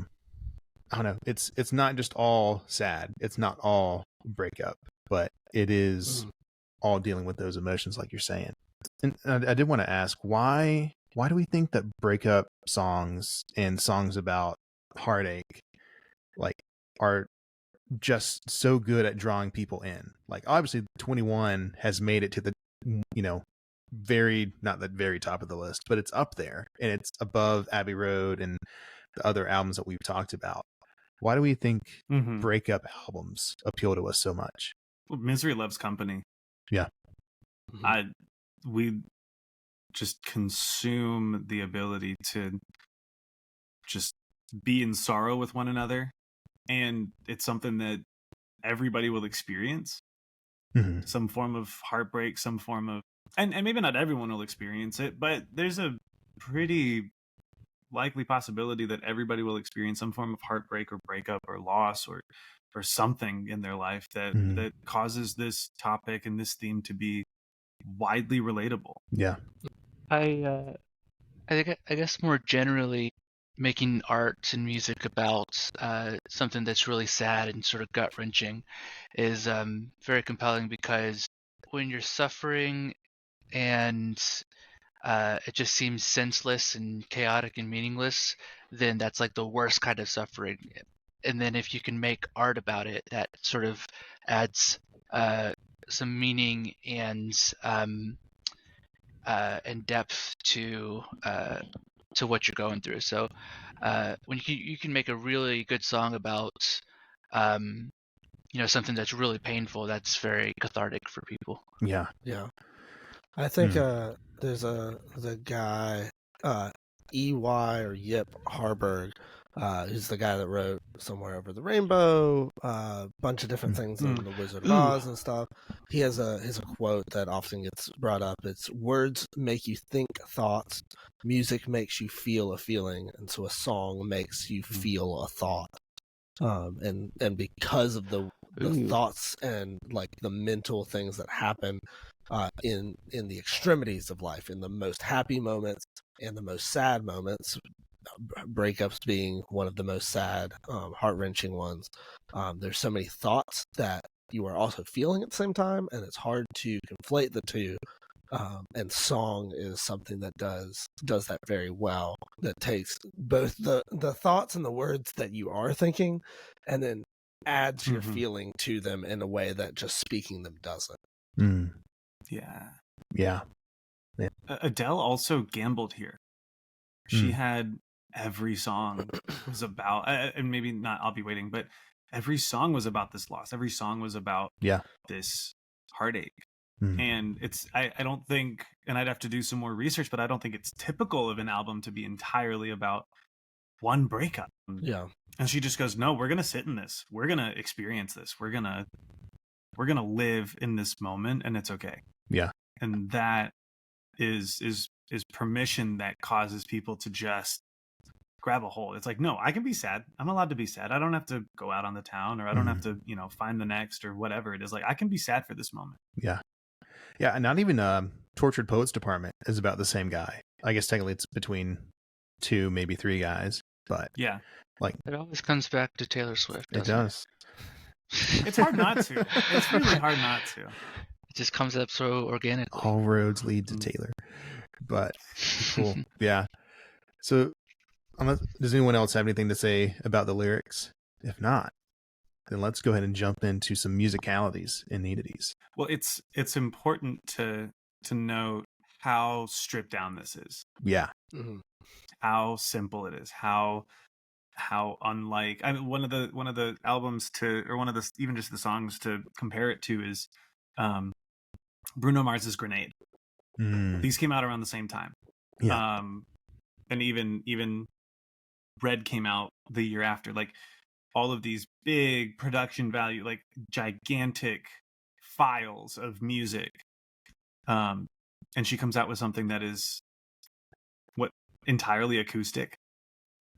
[SPEAKER 1] don't know. It's not just all sad. It's not all breakup, but it is all dealing with those emotions, like you're saying. And I did want to ask, why do we think that breakup songs and songs about heartache, like, are just so good at drawing people in? Like, obviously 21 has made it to the, not the very top of the list, but it's up there, and it's above Abbey Road and the other albums that we've talked about. Why do we think
[SPEAKER 4] Mm-hmm.
[SPEAKER 1] breakup albums appeal to us so much?
[SPEAKER 4] Well, Misery Loves Company.
[SPEAKER 1] Yeah.
[SPEAKER 4] We just consume the ability to just be in sorrow with one another, and it's something that everybody will experience.
[SPEAKER 1] Mm-hmm.
[SPEAKER 4] Some form of heartbreak, some form of, and maybe not everyone will experience it, but there's a pretty likely possibility that everybody will experience some form of heartbreak or breakup or loss or something in their life that that causes this topic and this theme to be widely relatable.
[SPEAKER 1] Yeah.
[SPEAKER 3] I guess more generally, making art and music about something that's really sad and sort of gut wrenching is very compelling, because when you're suffering and it just seems senseless and chaotic and meaningless, then that's like the worst kind of suffering. And then if you can make art about it, that sort of adds some meaning and depth to what you're going through. So when you can make a really good song about something that's really painful, that's very cathartic for people.
[SPEAKER 1] Yeah.
[SPEAKER 2] Yeah. I think there's the guy EY or Yip Harburg, who's the guy that wrote Somewhere Over the Rainbow, a bunch of different things in The Wizard of Oz and stuff. He has a quote that often gets brought up. It's, words make you think thoughts, music makes you feel a feeling, and so a song makes you feel a thought. And because of the thoughts and like the mental things that happen in the extremities of life, in the most happy moments and the most sad moments, breakups being one of the most sad, heart-wrenching ones. There's so many thoughts that you are also feeling at the same time, and it's hard to conflate the two. And song is something that does that very well. That takes both the thoughts and the words that you are thinking, and then adds your feeling to them in a way that just speaking them doesn't.
[SPEAKER 4] Yeah. Adele also gambled here. She had every song was about, and maybe not I'll Be Waiting, but every song was about this loss. Every song was about this heartache. And it's, I don't think, and I'd have to do some more research, but I don't think it's typical of an album to be entirely about one breakup.
[SPEAKER 2] Yeah.
[SPEAKER 4] And she just goes, no, we're going to sit in this. We're going to experience this. We're going to live in this moment, and it's okay.
[SPEAKER 1] Yeah.
[SPEAKER 4] And that is permission that causes people to just grab a hold. It's like, no, I can be sad. I'm allowed to be sad. I don't have to go out on the town, or I don't have to, find the next or whatever it is. Like, I can be sad for this moment.
[SPEAKER 1] Yeah. Yeah. And not even Tortured Poets Department is about the same guy. I guess technically it's between 2, maybe 3 guys, but
[SPEAKER 3] yeah,
[SPEAKER 1] like,
[SPEAKER 3] it always comes back to Taylor Swift.
[SPEAKER 1] It does.
[SPEAKER 4] It's hard not to. It's really hard not to.
[SPEAKER 3] It just comes up so organically.
[SPEAKER 1] All roads lead to Taylor. But cool. Yeah. So does anyone else have anything to say about the lyrics? If not, then let's go ahead and jump into some musicalities and needities.
[SPEAKER 4] Well, it's important to note how stripped down this is.
[SPEAKER 1] Yeah.
[SPEAKER 4] How simple it is. How unlike, I mean, one of the albums to, or one of the, even just the songs to compare it to is Bruno Mars's Grenade. These came out around the same time.
[SPEAKER 1] Yeah.
[SPEAKER 4] And even Red came out the year after. Like, all of these big production value, like gigantic files of music. And she comes out with something that is entirely acoustic.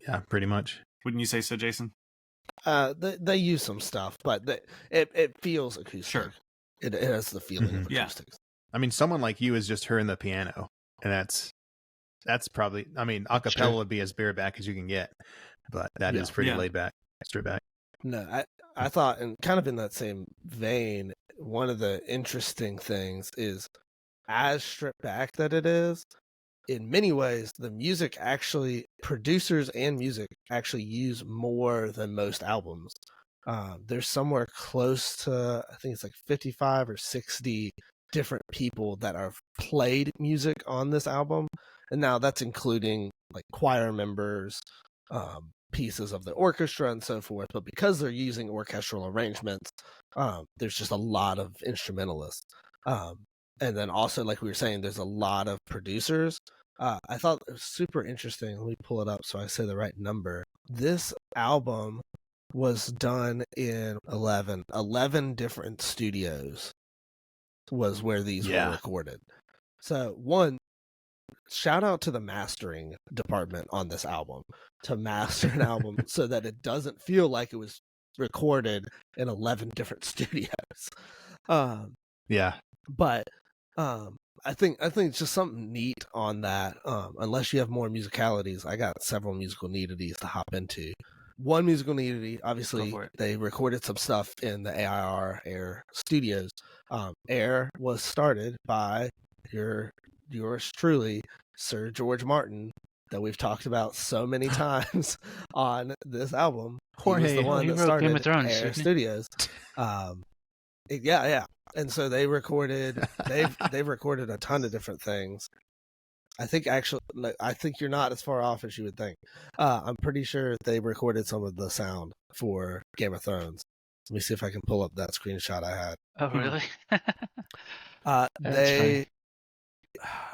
[SPEAKER 1] Yeah, pretty much.
[SPEAKER 4] Wouldn't you say so, Jason?
[SPEAKER 2] They use some stuff, but it feels acoustic.
[SPEAKER 4] Sure.
[SPEAKER 2] It has the feeling of
[SPEAKER 4] Yeah.
[SPEAKER 2] acoustics.
[SPEAKER 1] I mean, someone like you is just her and the piano, and that's probably. I mean, acapella would be as bareback as you can get, but that is pretty laid back, stripped back.
[SPEAKER 2] No, I thought, and kind of in that same vein, one of the interesting things is, as stripped back that it is, in many ways, the music actually, producers and music actually use more than most albums. There's somewhere close to, I think it's like 55 or 60 different people that have played music on this album. And now that's including like choir members, pieces of the orchestra and so forth. But because they're using orchestral arrangements, there's just a lot of instrumentalists. And then also, like we were saying, there's a lot of producers. I thought it was super interesting. Let me pull it up so I say the right number. This album was done in 11 different studios was where these were recorded. So one, shout out to the mastering department on this album to master an album so that it doesn't feel like it was recorded in 11 different studios. But I think it's just something neat on that. Unless you have more musicalities, I got several musical needities to hop into. One musical needity, obviously, they recorded some stuff in the Air studios. Air was started by yours truly, Sir George Martin, that we've talked about so many times on this album. Jorge, he was the one that started Game of Thrones, Air Studios. Yeah. And so they recorded. They've recorded a ton of different things. I think you're not as far off as you would think. I'm pretty sure they recorded some of the sound for Game of Thrones. Let me see if I can pull up that screenshot I had.
[SPEAKER 3] Oh, really?
[SPEAKER 2] They.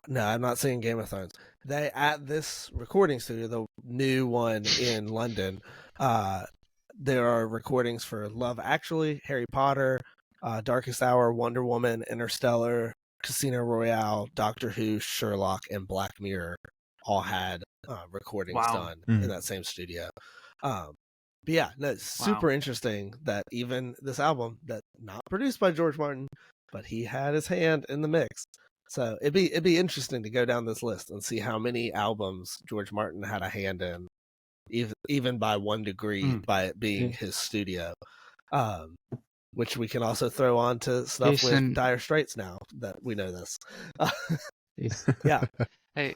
[SPEAKER 2] No, I'm not saying Game of Thrones. They, at this recording studio, the new one in London, there are recordings for Love Actually, Harry Potter, Darkest Hour, Wonder Woman, Interstellar, Casino Royale, Doctor Who, Sherlock, and Black Mirror all had recordings done in that same studio. But yeah, it's super interesting that even this album, that not produced by George Martin, but he had his hand in the mix. So it'd be interesting to go down this list and see how many albums George Martin had a hand in, even by one degree, by it being his studio. Which we can also throw on to stuff with Dire Straits now that we know this. Yeah.
[SPEAKER 3] Hey,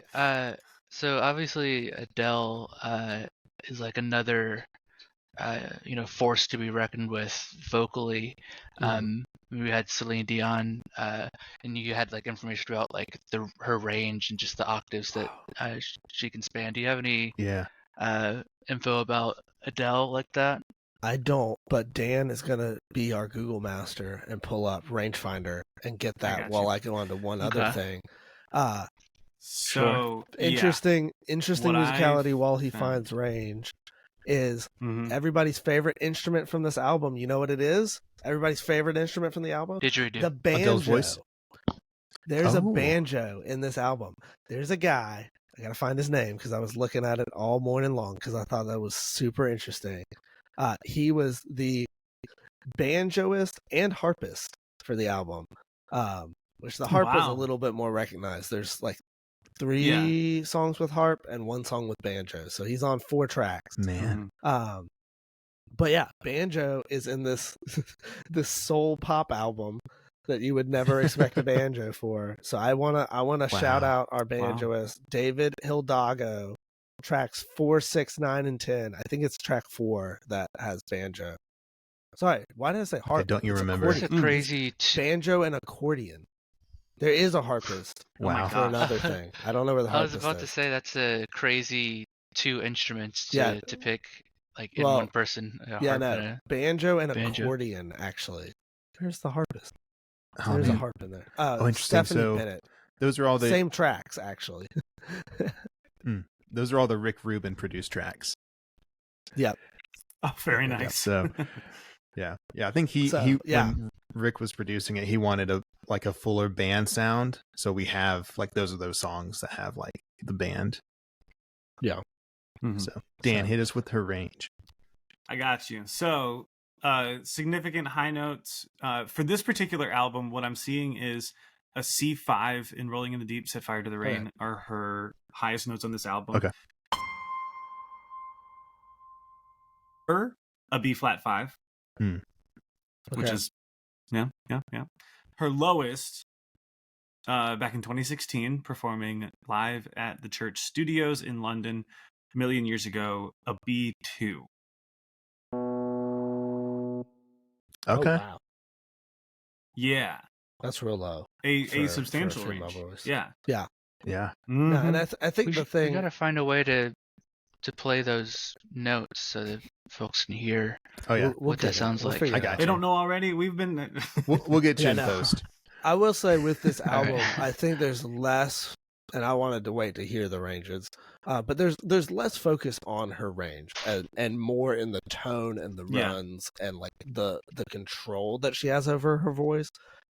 [SPEAKER 3] so obviously Adele is like another force to be reckoned with vocally. We had Celine Dion, and you had like information about like her range and just the octaves that she can span. Do you have any info about Adele like that?
[SPEAKER 2] I don't, but Dan is going to be our Google master and pull up Rangefinder and get that while I go on to one other thing. Interesting musicality while he finds range is everybody's favorite instrument from this album. You know what it is? Everybody's favorite instrument from the album?
[SPEAKER 3] Didgeridoo.
[SPEAKER 2] The banjo. There's a banjo in this album. There's a guy, I got to find his name because I was looking at it all morning long because I thought that was super interesting. He was the banjoist and harpist for the album, which the harp was a little bit more recognized. There's like 3 songs with harp and 1 song with banjo, so he's on 4 tracks.
[SPEAKER 1] Man,
[SPEAKER 2] but yeah, banjo is in this this soul pop album that you would never expect a banjo for. So I wanna shout out our banjoist David Hildago. Tracks 4, 6, 9, and 10. I think it's track 4 that has banjo. Sorry, why did I say harp?
[SPEAKER 1] Don't you remember?
[SPEAKER 3] It's a crazy
[SPEAKER 2] banjo and accordion. There is a harpist.
[SPEAKER 1] Wow.
[SPEAKER 2] For another thing. I don't know where the harpist is.
[SPEAKER 3] I was about to say that's a crazy 2 instruments to pick like in one person.
[SPEAKER 2] Banjo and accordion, actually. There's the harpist. There's a harp in there.
[SPEAKER 1] Interesting.
[SPEAKER 2] Stephanie Bennett.
[SPEAKER 1] Those are all the
[SPEAKER 2] same tracks, actually.
[SPEAKER 1] Those are all the Rick Rubin produced tracks.
[SPEAKER 2] Yep.
[SPEAKER 4] Oh, very nice.
[SPEAKER 1] So, yeah. I think he when Rick was producing it, he wanted a fuller band sound. So we have like those songs that have like the band.
[SPEAKER 2] Yeah.
[SPEAKER 1] So Dan, hit us with her range.
[SPEAKER 4] I got you. So significant high notes for this particular album. What I'm seeing is a C5 in Rolling in the Deep, Set Fire to the Rain are her highest notes on this album.
[SPEAKER 1] Okay.
[SPEAKER 4] A B flat 5, which is yeah. Her lowest back in 2016, performing live at the Church Studios in London a million years ago, a B2.
[SPEAKER 1] Okay.
[SPEAKER 2] Oh, wow.
[SPEAKER 4] Yeah.
[SPEAKER 2] That's real low.
[SPEAKER 4] A substantial range.
[SPEAKER 2] Voice.
[SPEAKER 4] Yeah.
[SPEAKER 2] Yeah.
[SPEAKER 1] Yeah.
[SPEAKER 4] Mm-hmm.
[SPEAKER 2] No, and I think the thing...
[SPEAKER 3] We got to find a way to play those notes so that folks can hear what that sounds like.
[SPEAKER 1] I got you.
[SPEAKER 4] They don't know already. We've been...
[SPEAKER 1] we'll get you in post.
[SPEAKER 2] I will say with this album, I think there's less, and I wanted to wait to hear the ranges, but there's less focus on her range and more in the tone and the runs and like the control that she has over her voice.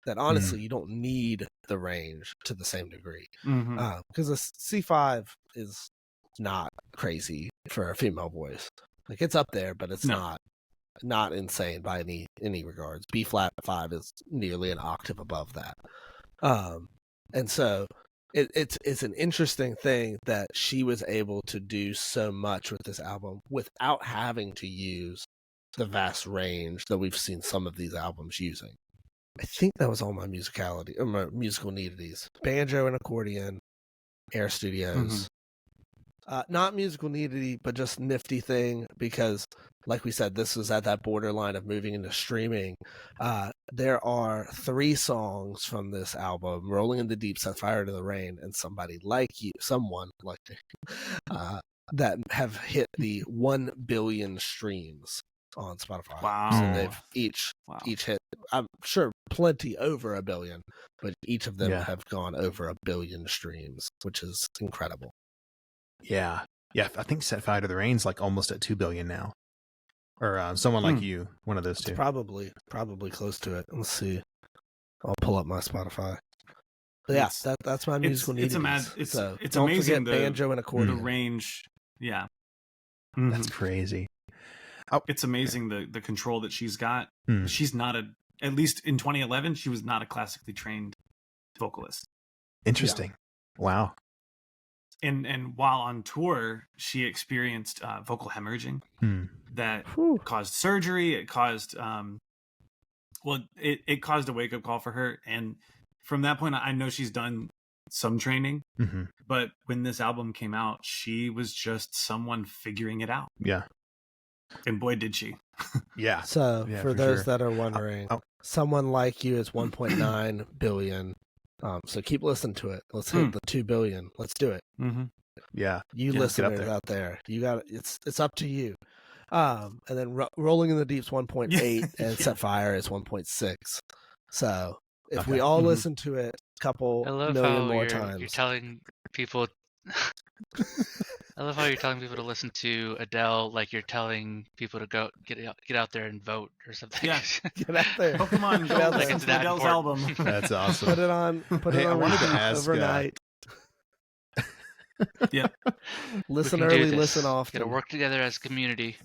[SPEAKER 2] That honestly, you don't need the range to the same degree, because a C5 is not crazy for a female voice. Like it's up there, but it's not insane by any regards. B flat 5 is nearly an octave above that, and so it's an interesting thing that she was able to do so much with this album without having to use the vast range that we've seen some of these albums using. I think that was all my musicality or my musical needities: banjo and accordion, Air Studios. Not musical needity, but just nifty thing, because like we said, this was at that borderline of moving into streaming. There are 3 songs from this album: Rolling in the Deep, Set Fire to the Rain, and Someone Like You, that have hit the 1 billion streams on Spotify.
[SPEAKER 4] Wow.
[SPEAKER 2] So they've each hit, I'm sure, plenty over 1 billion, but each of them have gone over 1 billion streams, which is incredible.
[SPEAKER 1] Yeah. I think Set Fire to the Rain's like almost at 2 billion now, or Someone Like You, one of those two.
[SPEAKER 2] It's probably close to it. Let's see. I'll pull up my Spotify. But that's my musical needs.
[SPEAKER 4] It's
[SPEAKER 2] don't
[SPEAKER 4] amazing.
[SPEAKER 2] Forget banjo and accordion.
[SPEAKER 4] The range,
[SPEAKER 1] that's crazy.
[SPEAKER 4] It's amazing the control that she's got. She's not at least in 2011, she was not a classically trained vocalist.
[SPEAKER 1] Interesting. Wow.
[SPEAKER 4] And while on tour, she experienced vocal hemorrhaging that caused surgery. It caused it caused a wake up call for her. And from that point, I know she's done some training. But when this album came out, she was just someone figuring it out.
[SPEAKER 1] Yeah.
[SPEAKER 4] And boy, did she.
[SPEAKER 1] Yeah.
[SPEAKER 2] So for those that are wondering, Someone Like You is 1.9 billion. So keep listening to it. Let's hit the 2 billion. Let's do it.
[SPEAKER 1] Yeah.
[SPEAKER 2] You listeners out there, you got it's up to you. And then Rolling in the Deep's 1.8 and Set Fire is 1.6. So if we all listen to it a couple million more times.
[SPEAKER 3] You're telling people I love how you're telling people to listen to Adele like you're telling people to go get out there and vote or something.
[SPEAKER 4] Yeah,
[SPEAKER 2] get out there.
[SPEAKER 4] Pokemon, go listen to Adele's album.
[SPEAKER 1] That's awesome.
[SPEAKER 2] Put it on. I wanted to ask overnight. Listen early, listen often.
[SPEAKER 3] Gotta work together as a community.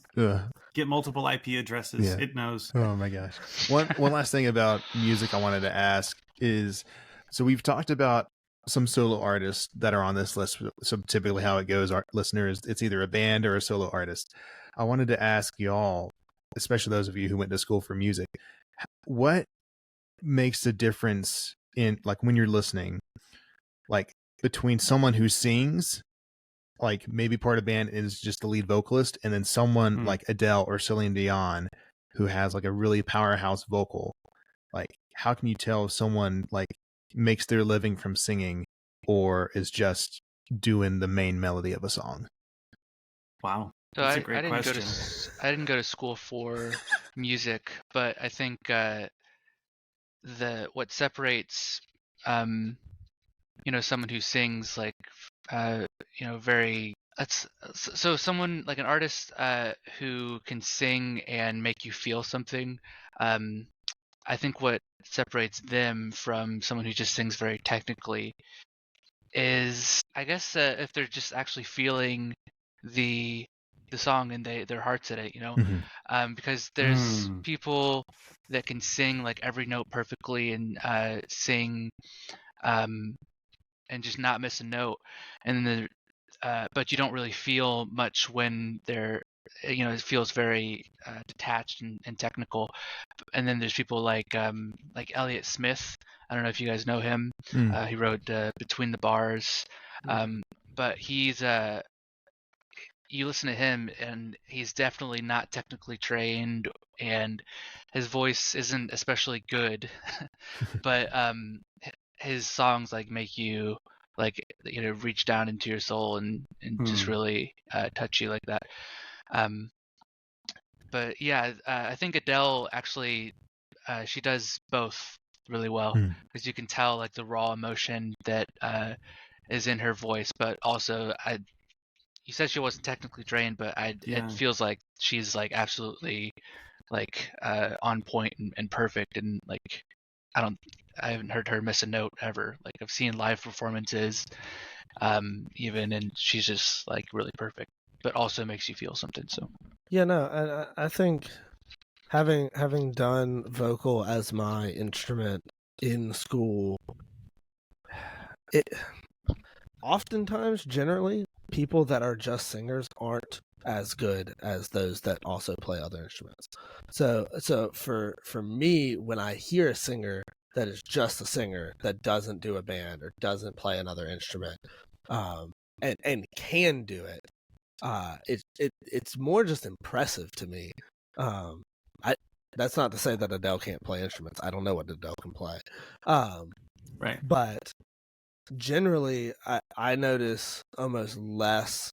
[SPEAKER 4] Get multiple IP addresses. Yeah. It knows.
[SPEAKER 1] Oh my gosh. One last thing about music I wanted to ask is, so we've talked about some solo artists that are on this list. So typically how it goes, our listeners, it's either a band or a solo artist. I wanted to ask y'all, especially those of you who went to school for music, what makes the difference in, like, when you're listening, like, between someone who sings, like maybe part of the band is just the lead vocalist, and then someone like Adele or Celine Dion who has like a really powerhouse vocal? Like, how can you tell if someone like makes their living from singing or is just doing the main melody of a song?
[SPEAKER 4] Wow.
[SPEAKER 3] So
[SPEAKER 4] That's a great question.
[SPEAKER 3] I didn't go to school for music, but I think what separates someone who sings like very, so someone like an artist who can sing and make you feel something, I think what separates them from someone who just sings very technically is, I guess, if they're just actually feeling the song and their hearts in it, because there's
[SPEAKER 4] Mm.
[SPEAKER 3] people that can sing like every note perfectly and sing and just not miss a note, and then but you don't really feel much when they're it feels very detached and technical. And then there's people like Elliott Smith. I don't know if you guys know him.
[SPEAKER 1] Mm.
[SPEAKER 3] He wrote Between the Bars, but he's you listen to him and he's definitely not technically trained, and his voice isn't especially good. But his songs like make you like reach down into your soul and just really touch you like that. Um, but yeah, I think Adele actually she does both really well,
[SPEAKER 1] Mm.
[SPEAKER 3] because you can tell like the raw emotion that is in her voice, but also you said she wasn't technically trained, but it
[SPEAKER 4] Yeah.
[SPEAKER 3] feels like she's like absolutely like on point and perfect, and like I haven't heard her miss a note ever. Like I've seen live performances, even, and she's just like really perfect, but also makes you feel something. So
[SPEAKER 2] Yeah, no, and I think having done vocal as my instrument in school, it oftentimes, generally, people that are just singers aren't as good as those that also play other instruments. So for me, when I hear a singer that is just a singer that doesn't do a band or doesn't play another instrument, and can do it, it's more just impressive to me. I That's not to say that Adele can't play instruments. I don't know what Adele can play,
[SPEAKER 4] Right.
[SPEAKER 2] but generally I notice almost less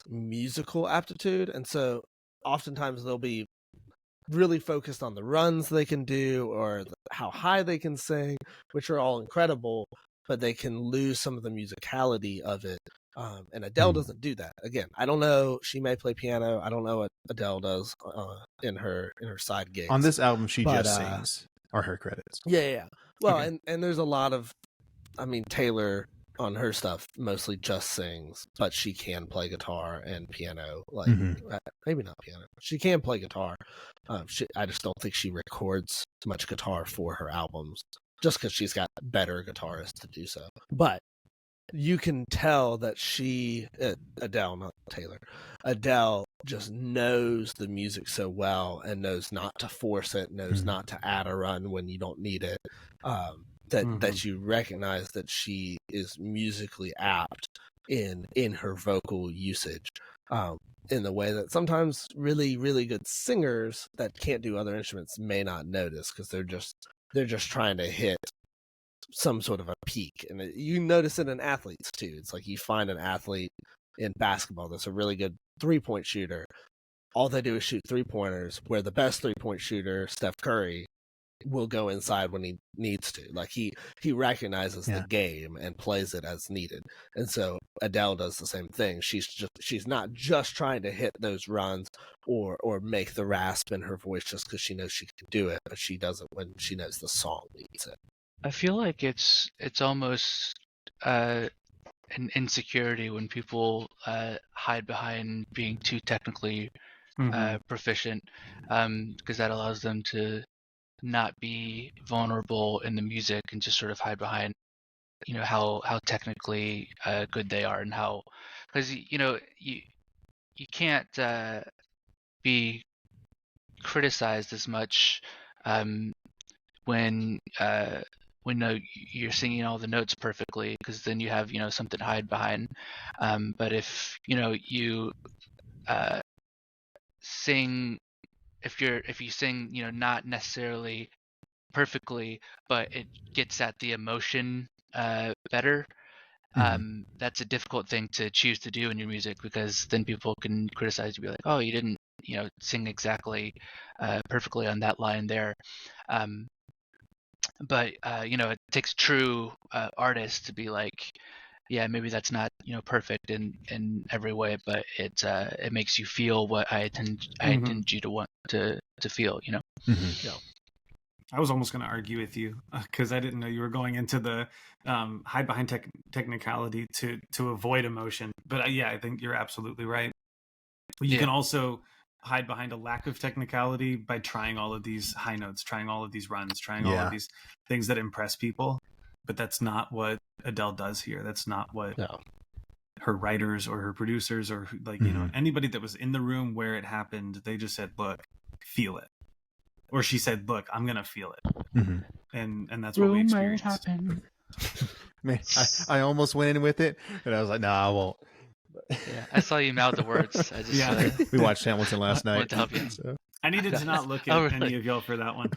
[SPEAKER 2] musical aptitude, and so oftentimes they'll be really focused on the runs they can do or how high they can sing, which are all incredible, but they can lose some of the musicality of it. And Adele doesn't do that. Again, I don't know. She may play piano. I don't know what Adele does in her side gigs.
[SPEAKER 1] On this album, she
[SPEAKER 2] But,
[SPEAKER 1] just sings, are her credits.
[SPEAKER 2] Yeah. Well,
[SPEAKER 4] Okay.
[SPEAKER 2] and there's a lot of, I mean, Taylor on her stuff mostly just sings, but she can play guitar and piano. Like maybe not piano. She can play guitar. I just don't think she records much guitar for her albums, just because she's got better guitarists to do so. But you can tell that Adele, not Taylor, Adele just knows the music so well and knows not to force it, knows not to add a run when you don't need it. That you recognize that she is musically apt in her vocal usage, in the way that sometimes really, really good singers that can't do other instruments may not notice, because they're just trying to hit some sort of a peak. And you notice it in athletes too. It's like you find an athlete in basketball that's a really good 3-point shooter. All they do is shoot 3-pointers, where the best 3-point shooter, Steph Curry, will go inside when he needs to. Like he recognizes the game and plays it as needed. And so Adele does the same thing. She's not just trying to hit those runs or make the rasp in her voice just because she knows she can do it, but she does it when she knows the song needs it.
[SPEAKER 3] I feel like it's almost an insecurity when people hide behind being too technically proficient, because that allows them to not be vulnerable in the music and just sort of hide behind how technically good they are, and how, because you can't be criticized as much when you're singing all the notes perfectly, because then you have something to hide behind. But if you sing, if you sing not necessarily perfectly, but it gets at the emotion better, that's a difficult thing to choose to do in your music, because then people can criticize you, be like, oh, you didn't sing exactly perfectly on that line there. But it takes true artists to be like, yeah, maybe that's not perfect in every way, but it makes you feel what I intend you to want to feel.
[SPEAKER 2] Yeah.
[SPEAKER 4] I was almost going to argue with you because I didn't know you were going into the hide behind technicality to avoid emotion. But yeah, I think you're absolutely right. But you can also hide behind a lack of technicality by trying all of these high notes, trying all of these runs, trying all of these things that impress people. But that's not what Adele does here. That's not what her writers or her producers or like, you know, anybody that was in the room where it happened, they just said, look, feel it. Or she said, look, I'm going to feel it. And that's what we experienced.
[SPEAKER 1] Man, I almost went in with it, but I was like, no, I won't.
[SPEAKER 3] Yeah, I saw you mouth the words. I just
[SPEAKER 1] we watched Hamilton last night.
[SPEAKER 3] wanted to help you.
[SPEAKER 1] So.
[SPEAKER 4] I needed to not look at any of y'all for that one.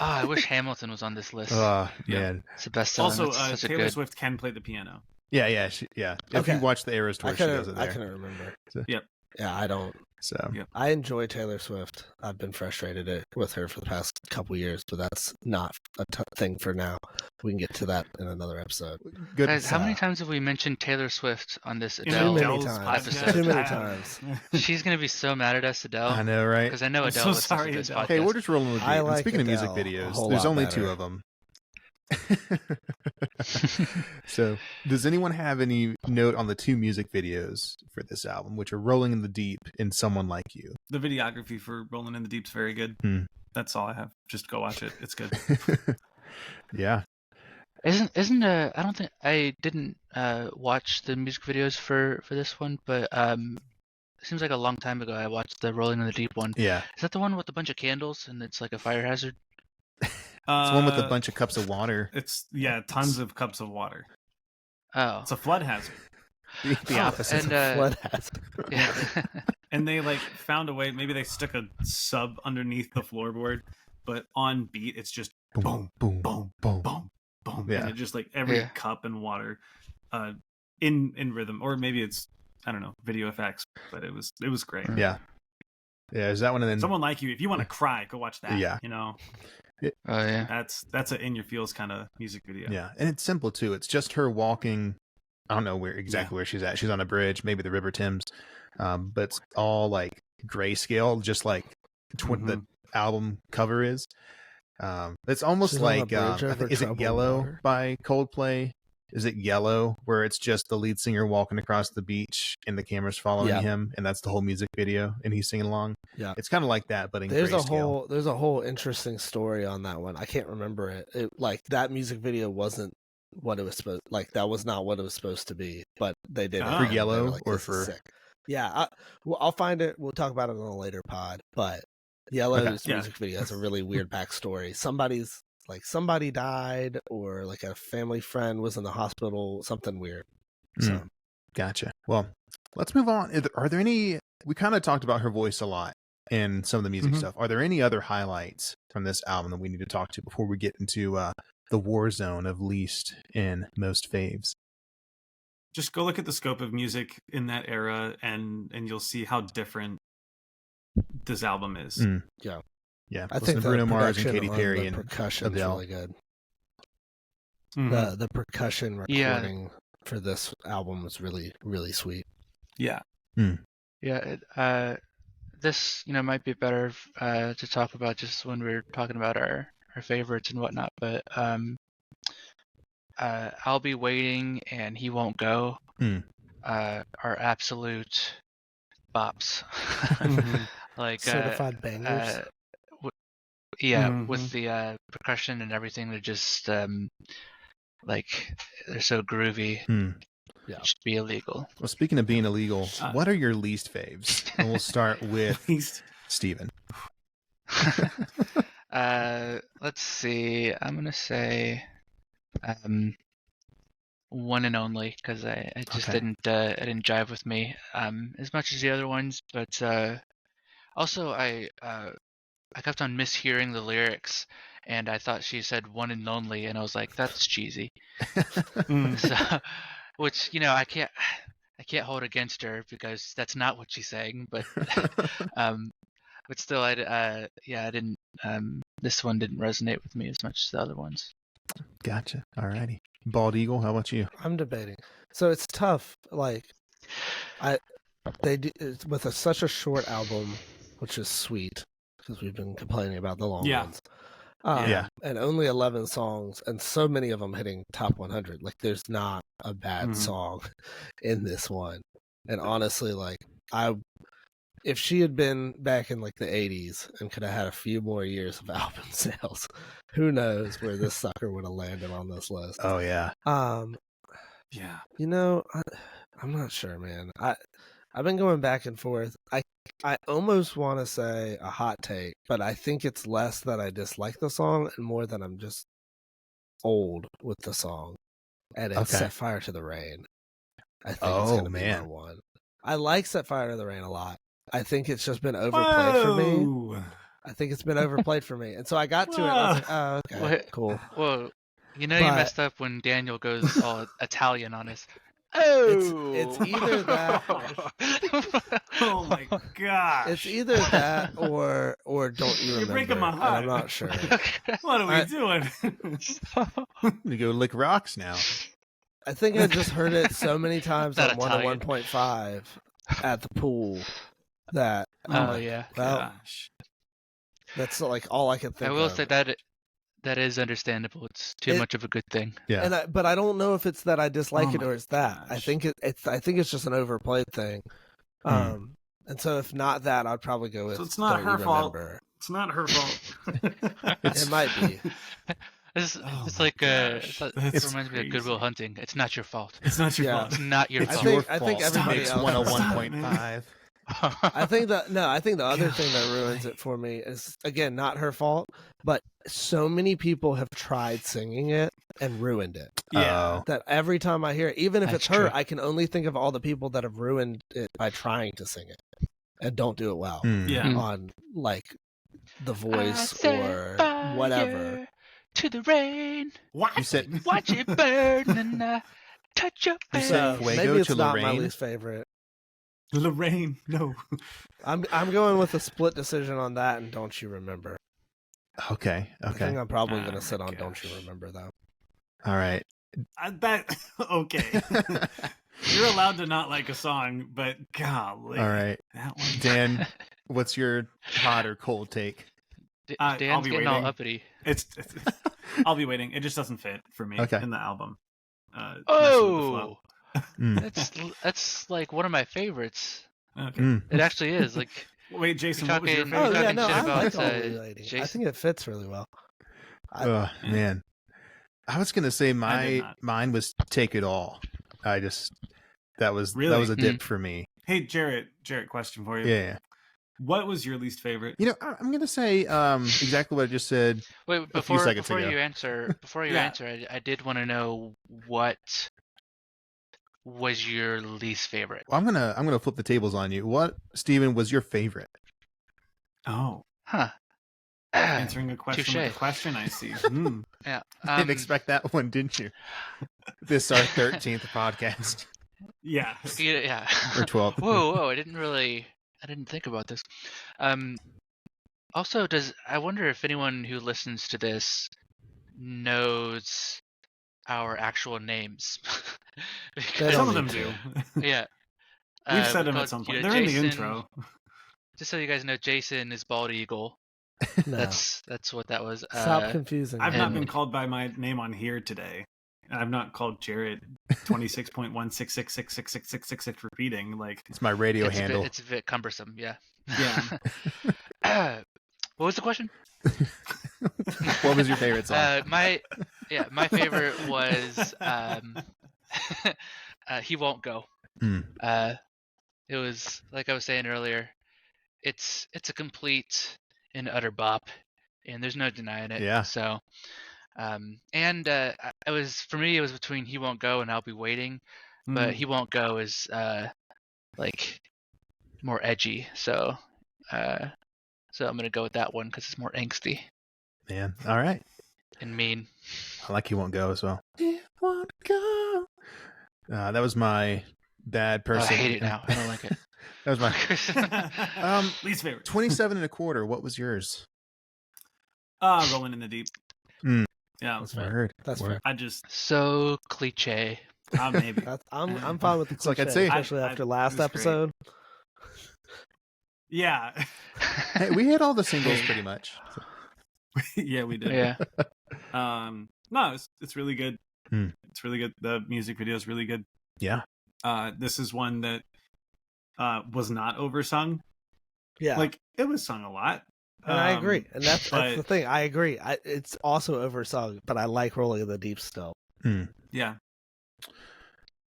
[SPEAKER 3] I wish Hamilton was on this list.
[SPEAKER 1] Man,
[SPEAKER 3] it's the best song.
[SPEAKER 4] Also, Taylor Swift can play the piano.
[SPEAKER 1] Yeah. If you watch the Eras tour, she does it there.
[SPEAKER 2] I couldn't remember.
[SPEAKER 1] So.
[SPEAKER 4] Yep.
[SPEAKER 2] Yeah, I don't.
[SPEAKER 1] So
[SPEAKER 2] I enjoy Taylor Swift. I've been frustrated with her for the past couple years, but that's not a thing for now. We can get to that in another episode.
[SPEAKER 1] Good.
[SPEAKER 3] Guys, how many times have we mentioned Taylor Swift on this
[SPEAKER 2] Adele
[SPEAKER 3] episode?
[SPEAKER 2] Too many times.
[SPEAKER 3] She's gonna be so mad at us, Adele.
[SPEAKER 1] I know, right?
[SPEAKER 3] Because I know Adele listens to this podcast.
[SPEAKER 1] Hey, we're just rolling with it.
[SPEAKER 2] Like
[SPEAKER 1] speaking
[SPEAKER 2] Adele
[SPEAKER 1] of music videos, there's only 2 of them. So, does anyone have any note on the 2 music videos for this album, which are Rolling in the Deep and Someone Like You?
[SPEAKER 4] The videography for Rolling in the Deep's very good. That's all I have. Just go watch it. It's good.
[SPEAKER 1] Yeah.
[SPEAKER 3] Isn't I don't think I didn't watch the music videos for this one, but it seems like a long time ago I watched the Rolling in the Deep one.
[SPEAKER 1] Yeah.
[SPEAKER 3] Is that the one with a bunch of candles and it's like a fire hazard?
[SPEAKER 1] It's one with a bunch of cups of water.
[SPEAKER 4] It's tons of cups of water.
[SPEAKER 3] Oh,
[SPEAKER 4] it's a flood hazard.
[SPEAKER 1] The opposite.
[SPEAKER 2] And, flood hazard.
[SPEAKER 3] Yeah.
[SPEAKER 4] And they found a way. Maybe they stuck a sub underneath the floorboard, but on beat, it's just boom, boom, boom, boom, boom, boom.
[SPEAKER 1] Yeah.
[SPEAKER 4] And it just every cup and water, in rhythm, or maybe it's I don't know video effects, but it was great.
[SPEAKER 1] Yeah. Yeah. Is that one? And then
[SPEAKER 4] Someone Like You. If you want to cry, go watch that.
[SPEAKER 1] Yeah.
[SPEAKER 4] You know.
[SPEAKER 3] Oh yeah,
[SPEAKER 4] that's an in your feels kind of music video.
[SPEAKER 1] Yeah, and it's simple too. It's just her walking. I don't know where she's at. She's on a bridge, maybe the River Thames, but it's all like grayscale, just like the album cover is. It's almost
[SPEAKER 2] she's
[SPEAKER 1] like is it Yellow by Coldplay? Is it Yellow, where it's just the lead singer walking across the beach and the camera's following him, and that's the whole music video, and he's singing along? Yeah, it's kind of like that, but in grayscale.
[SPEAKER 2] There's a whole interesting story on that one. I can't remember it. Like that music video wasn't what it was supposed. Like that was not what it was supposed to be. But they did it
[SPEAKER 1] for Yellow or for
[SPEAKER 2] sick. Yeah, I'll find it. We'll talk about it on a later pod. But Yellow's music video has a really weird backstory. Somebody died, or like a family friend was in the hospital, something weird. So,
[SPEAKER 1] gotcha. Well, let's move on. Are there any? We kind of talked about her voice a lot and some of the music stuff. Are there any other highlights from this album that we need to talk to before we get into the war zone of least and most faves?
[SPEAKER 4] Just go look at the scope of music in that era, and you'll see how different this album is.
[SPEAKER 2] Yeah.
[SPEAKER 1] Yeah,
[SPEAKER 2] I think
[SPEAKER 1] Bruno Mars and Katy Perry and
[SPEAKER 2] percussion's
[SPEAKER 1] Adele.
[SPEAKER 2] really good. The percussion recording for this album was really, really sweet.
[SPEAKER 4] Yeah.
[SPEAKER 3] Yeah. This might be better to talk about just when we're talking about our favorites and whatnot. But I'll Be Waiting and He Won't Go are absolute bops. Like
[SPEAKER 2] certified bangers.
[SPEAKER 3] With the percussion and everything, they're just they're so groovy.
[SPEAKER 2] Yeah,
[SPEAKER 3] it should be illegal.
[SPEAKER 1] Well, speaking of being illegal, what are your least faves? And we'll start with Steven.
[SPEAKER 3] Let's see. I'm gonna say One and Only, because I just didn't jive with me as much as the other ones, but also I kept on mishearing the lyrics, and I thought she said one and only, and I was like, that's cheesy. So, which I can't hold against her because that's not what she's saying. But but still, I didn't. This one didn't resonate with me as much as the other ones.
[SPEAKER 1] Gotcha. Alrighty, Bald Eagle. How about you?
[SPEAKER 2] I'm debating. So it's tough. Like they do, with such a short album, which is sweet. Because we've been complaining about the long ones. And only 11 songs, and so many of them hitting top 100. Like, there's not a bad song in this one. And honestly, like, I if she had been back in like the 80s and could have had a few more years of album sales, who knows where this sucker would have landed on this list.
[SPEAKER 1] Oh yeah.
[SPEAKER 4] Yeah.
[SPEAKER 2] You know, I'm not sure, man. I've been going back and forth. I almost want to say a hot take, but I think it's less that I dislike the song and more that I'm just old with the song. And it's
[SPEAKER 1] Okay.
[SPEAKER 2] Set Fire to the Rain. I think it's going to be my one. I like Set Fire to the Rain a lot. I think it's just been overplayed for me. I think it's been overplayed for me. And so I got to it and I was like, oh, okay, cool.
[SPEAKER 3] Whoa. You know, you messed up when Daniel goes all Italian on us. Oh,
[SPEAKER 2] it's either that.
[SPEAKER 4] Oh my god!
[SPEAKER 2] It's either that or don't you remember?
[SPEAKER 4] You're breaking my heart.
[SPEAKER 2] I'm not sure.
[SPEAKER 4] What are we doing?
[SPEAKER 1] You go lick rocks now.
[SPEAKER 2] I think I just heard it so many times on
[SPEAKER 3] Italian.
[SPEAKER 2] 101.5 at the pool that
[SPEAKER 3] yeah.
[SPEAKER 2] Well,
[SPEAKER 4] Gosh.
[SPEAKER 2] that's like all I can think of.
[SPEAKER 3] I will say that is understandable. It's too much of a good thing.
[SPEAKER 1] Yeah.
[SPEAKER 2] But I don't know if it's that I dislike it or it's that.
[SPEAKER 4] Gosh.
[SPEAKER 2] I think it's just an overplayed thing. And so if not that, I'd probably go with.
[SPEAKER 4] So it's not her fault. It's not her fault.
[SPEAKER 2] It might be.
[SPEAKER 3] It's like it reminds me of Good Will Hunting. It's not your fault.
[SPEAKER 4] It's not your fault.
[SPEAKER 3] It's not your fault.
[SPEAKER 2] I think everybody
[SPEAKER 1] It's
[SPEAKER 2] else.
[SPEAKER 1] 101.5.
[SPEAKER 2] I think the other thing that ruins it for me is, again, not her fault, but so many people have tried singing it and ruined it.
[SPEAKER 1] Yeah.
[SPEAKER 2] That every time I hear it, even if
[SPEAKER 3] That's
[SPEAKER 2] it's her,
[SPEAKER 3] true.
[SPEAKER 2] I can only think of all the people that have ruined it by trying to sing it and don't do it well
[SPEAKER 4] Yeah.
[SPEAKER 2] on like The Voice or whatever.
[SPEAKER 3] To the rain.
[SPEAKER 4] What?
[SPEAKER 1] You said
[SPEAKER 3] Watch it burn and touch your
[SPEAKER 1] You
[SPEAKER 3] face.
[SPEAKER 1] said
[SPEAKER 2] So
[SPEAKER 1] Fuego
[SPEAKER 2] maybe it's
[SPEAKER 1] to
[SPEAKER 2] not my
[SPEAKER 1] Lorraine?
[SPEAKER 2] least favorite.
[SPEAKER 4] Lorraine, no.
[SPEAKER 2] I'm going with a split decision on that and Don't You Remember.
[SPEAKER 1] Okay.
[SPEAKER 2] I think I'm probably going to sit on
[SPEAKER 4] gosh.
[SPEAKER 2] Don't You Remember though.
[SPEAKER 1] All right.
[SPEAKER 4] Okay. You're allowed to not like a song, but golly.
[SPEAKER 1] All right.
[SPEAKER 4] That one.
[SPEAKER 1] Dan, what's your hot or cold take?
[SPEAKER 4] I'll
[SPEAKER 3] Dan's
[SPEAKER 4] be
[SPEAKER 3] getting all
[SPEAKER 4] waiting.
[SPEAKER 3] uppity.
[SPEAKER 4] It's I'll be waiting. It just doesn't fit for me
[SPEAKER 1] Okay.
[SPEAKER 4] in the album. Messes with the
[SPEAKER 3] Oh,
[SPEAKER 1] Mm.
[SPEAKER 3] that's like one of my favorites.
[SPEAKER 4] flow. Okay.
[SPEAKER 1] Mm.
[SPEAKER 3] It actually is. Like,
[SPEAKER 4] Wait, Jason,
[SPEAKER 3] You're
[SPEAKER 4] what was your
[SPEAKER 3] talking-
[SPEAKER 4] favorite?
[SPEAKER 2] Oh yeah,
[SPEAKER 3] talking
[SPEAKER 2] no,
[SPEAKER 3] shit
[SPEAKER 2] I
[SPEAKER 3] about,
[SPEAKER 2] like All Blue Lady. I
[SPEAKER 3] Jason.
[SPEAKER 2] think it fits really well.
[SPEAKER 1] Man, I was gonna say
[SPEAKER 4] I did not.
[SPEAKER 1] mine was Take It All. That was
[SPEAKER 4] Really?
[SPEAKER 1] a dip for me.
[SPEAKER 4] Hey, Jarrett, question for you.
[SPEAKER 1] Yeah.
[SPEAKER 4] What was your least favorite?
[SPEAKER 1] You know, I'm gonna say exactly what I just said.
[SPEAKER 3] wait,
[SPEAKER 1] A few seconds
[SPEAKER 3] before
[SPEAKER 1] ago.
[SPEAKER 3] you answer,
[SPEAKER 4] Yeah.
[SPEAKER 3] I did want to know what was your least favorite.
[SPEAKER 1] Well, I'm gonna flip the tables on you. What, Steven, was your favorite?
[SPEAKER 4] Oh,
[SPEAKER 3] Huh.
[SPEAKER 4] answering a question with
[SPEAKER 3] touche.
[SPEAKER 4] a question, I see. Hmm.
[SPEAKER 3] Yeah.
[SPEAKER 1] Didn't expect that one, didn't you? This our 13th podcast
[SPEAKER 4] Yeah.
[SPEAKER 3] Yeah.
[SPEAKER 1] or 12th.
[SPEAKER 3] Whoa! I didn't think about this. Also, I wonder if anyone who listens to this knows our actual names?
[SPEAKER 2] They
[SPEAKER 4] Some
[SPEAKER 2] don't
[SPEAKER 4] of them
[SPEAKER 2] need
[SPEAKER 4] do.
[SPEAKER 2] to.
[SPEAKER 3] Yeah.
[SPEAKER 4] We've said them
[SPEAKER 3] called,
[SPEAKER 4] at some
[SPEAKER 3] you
[SPEAKER 4] point.
[SPEAKER 3] know,
[SPEAKER 4] They're in the
[SPEAKER 3] Jason-
[SPEAKER 4] intro.
[SPEAKER 3] Just so you guys know, Jason is Bald Eagle.
[SPEAKER 2] No.
[SPEAKER 3] That's what that was.
[SPEAKER 2] Stop confusing.
[SPEAKER 4] I've
[SPEAKER 2] me.
[SPEAKER 4] not
[SPEAKER 3] and-
[SPEAKER 4] been called by my name on here today. I've not called Jarrett 26.166666666 repeating. Like,
[SPEAKER 1] It's my radio handle.
[SPEAKER 3] it's a bit cumbersome. Yeah.
[SPEAKER 4] yeah.
[SPEAKER 3] What was the question?
[SPEAKER 1] What was your favorite song?
[SPEAKER 3] My favorite was He Won't Go.
[SPEAKER 1] Hmm.
[SPEAKER 3] It was, like I was saying earlier, it's a complete and utter bop, and there's no denying it.
[SPEAKER 1] Yeah.
[SPEAKER 3] So, it was, for me, it was between He Won't Go and I'll Be Waiting, but He Won't Go is like more edgy. So I'm gonna go with that one because it's more angsty
[SPEAKER 1] Man, all right.
[SPEAKER 3] and mean.
[SPEAKER 1] I like You Won't Go as well. You won't go. That was my bad
[SPEAKER 3] Oh, I
[SPEAKER 1] person.
[SPEAKER 3] hate it now. I don't like it.
[SPEAKER 1] That was my
[SPEAKER 4] least favorite.
[SPEAKER 1] 27 and a quarter. What was yours?
[SPEAKER 4] Rolling in the Deep.
[SPEAKER 1] Hmm.
[SPEAKER 4] Yeah,
[SPEAKER 2] That's fair.
[SPEAKER 1] Word.
[SPEAKER 2] That's
[SPEAKER 1] Word.
[SPEAKER 2] fair.
[SPEAKER 4] I just
[SPEAKER 3] So cliche.
[SPEAKER 4] maybe.
[SPEAKER 2] I'm fine with the
[SPEAKER 1] It's like I'd
[SPEAKER 2] cliche,
[SPEAKER 1] say-
[SPEAKER 2] especially after last
[SPEAKER 4] it was great.
[SPEAKER 2] episode.
[SPEAKER 4] Yeah,
[SPEAKER 1] Hey, we hit all the singles pretty much.
[SPEAKER 4] yeah, we did.
[SPEAKER 3] Yeah.
[SPEAKER 4] No, it's really good.
[SPEAKER 1] Hmm.
[SPEAKER 4] It's really good. The music video is really good.
[SPEAKER 1] Yeah.
[SPEAKER 4] This is one that was not oversung
[SPEAKER 2] Yeah,
[SPEAKER 4] Like it was sung a lot.
[SPEAKER 2] and I agree, and that's
[SPEAKER 4] but-
[SPEAKER 2] the thing. I agree. It's also oversung, but I like Rolling in the Deep still.
[SPEAKER 4] Yeah.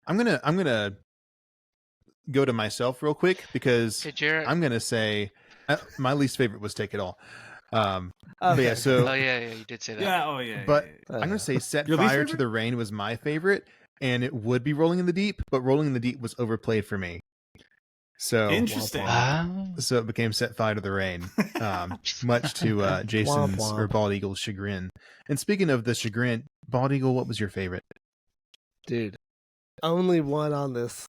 [SPEAKER 1] I'm gonna go to myself real quick because
[SPEAKER 3] Hey, Jarrett.
[SPEAKER 1] I'm gonna say my least favorite was Take It All. But
[SPEAKER 2] Okay.
[SPEAKER 1] yeah, so
[SPEAKER 3] Oh yeah, you did say that.
[SPEAKER 4] Yeah. Oh yeah.
[SPEAKER 1] but
[SPEAKER 4] yeah.
[SPEAKER 1] I'm gonna say Set
[SPEAKER 4] Your least
[SPEAKER 1] Fire to
[SPEAKER 4] favorite?
[SPEAKER 1] the Rain was my favorite, and it would be Rolling in the Deep, but Rolling in the Deep was overplayed for me. So
[SPEAKER 4] Interesting.
[SPEAKER 1] so it became Set Fire to the Rain, much to Jason's
[SPEAKER 2] Womp womp.
[SPEAKER 1] or Bald Eagle's chagrin. And speaking of the chagrin, Bald Eagle, what was your favorite?
[SPEAKER 2] Dude, only one on this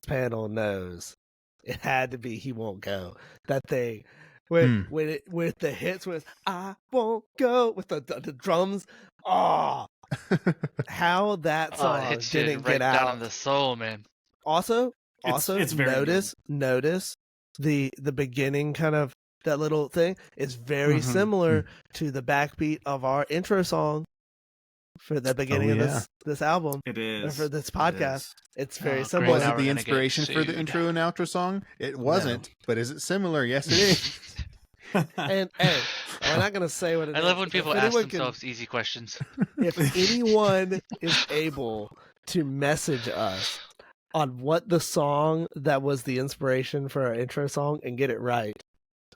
[SPEAKER 2] panel knows it had to be He Won't Go. That thing when the hits was I won't go with the drums. Oh, how that
[SPEAKER 3] Oh, it
[SPEAKER 2] song
[SPEAKER 3] hits you
[SPEAKER 2] didn't
[SPEAKER 3] right
[SPEAKER 2] get
[SPEAKER 3] down
[SPEAKER 2] out.
[SPEAKER 3] in the soul, man.
[SPEAKER 2] Also,
[SPEAKER 4] It's very
[SPEAKER 2] notice the beginning kind of that little thing is very similar to the backbeat of our intro song for the beginning of this album.
[SPEAKER 4] It is.
[SPEAKER 2] For this podcast. It's very
[SPEAKER 3] Oh,
[SPEAKER 2] similar.
[SPEAKER 3] great.
[SPEAKER 1] Was
[SPEAKER 3] Now
[SPEAKER 1] it
[SPEAKER 3] we're
[SPEAKER 1] the
[SPEAKER 3] gonna
[SPEAKER 1] inspiration
[SPEAKER 3] get
[SPEAKER 1] for the
[SPEAKER 3] sued.
[SPEAKER 1] intro and outro song? It wasn't, but is it similar? Yes, it is.
[SPEAKER 2] And hey, we're not gonna say what it is.
[SPEAKER 3] I love when
[SPEAKER 2] If
[SPEAKER 3] people ask
[SPEAKER 2] anyone
[SPEAKER 3] themselves easy questions.
[SPEAKER 2] if anyone is able to message us on what the song that was the inspiration for our intro song and get it right,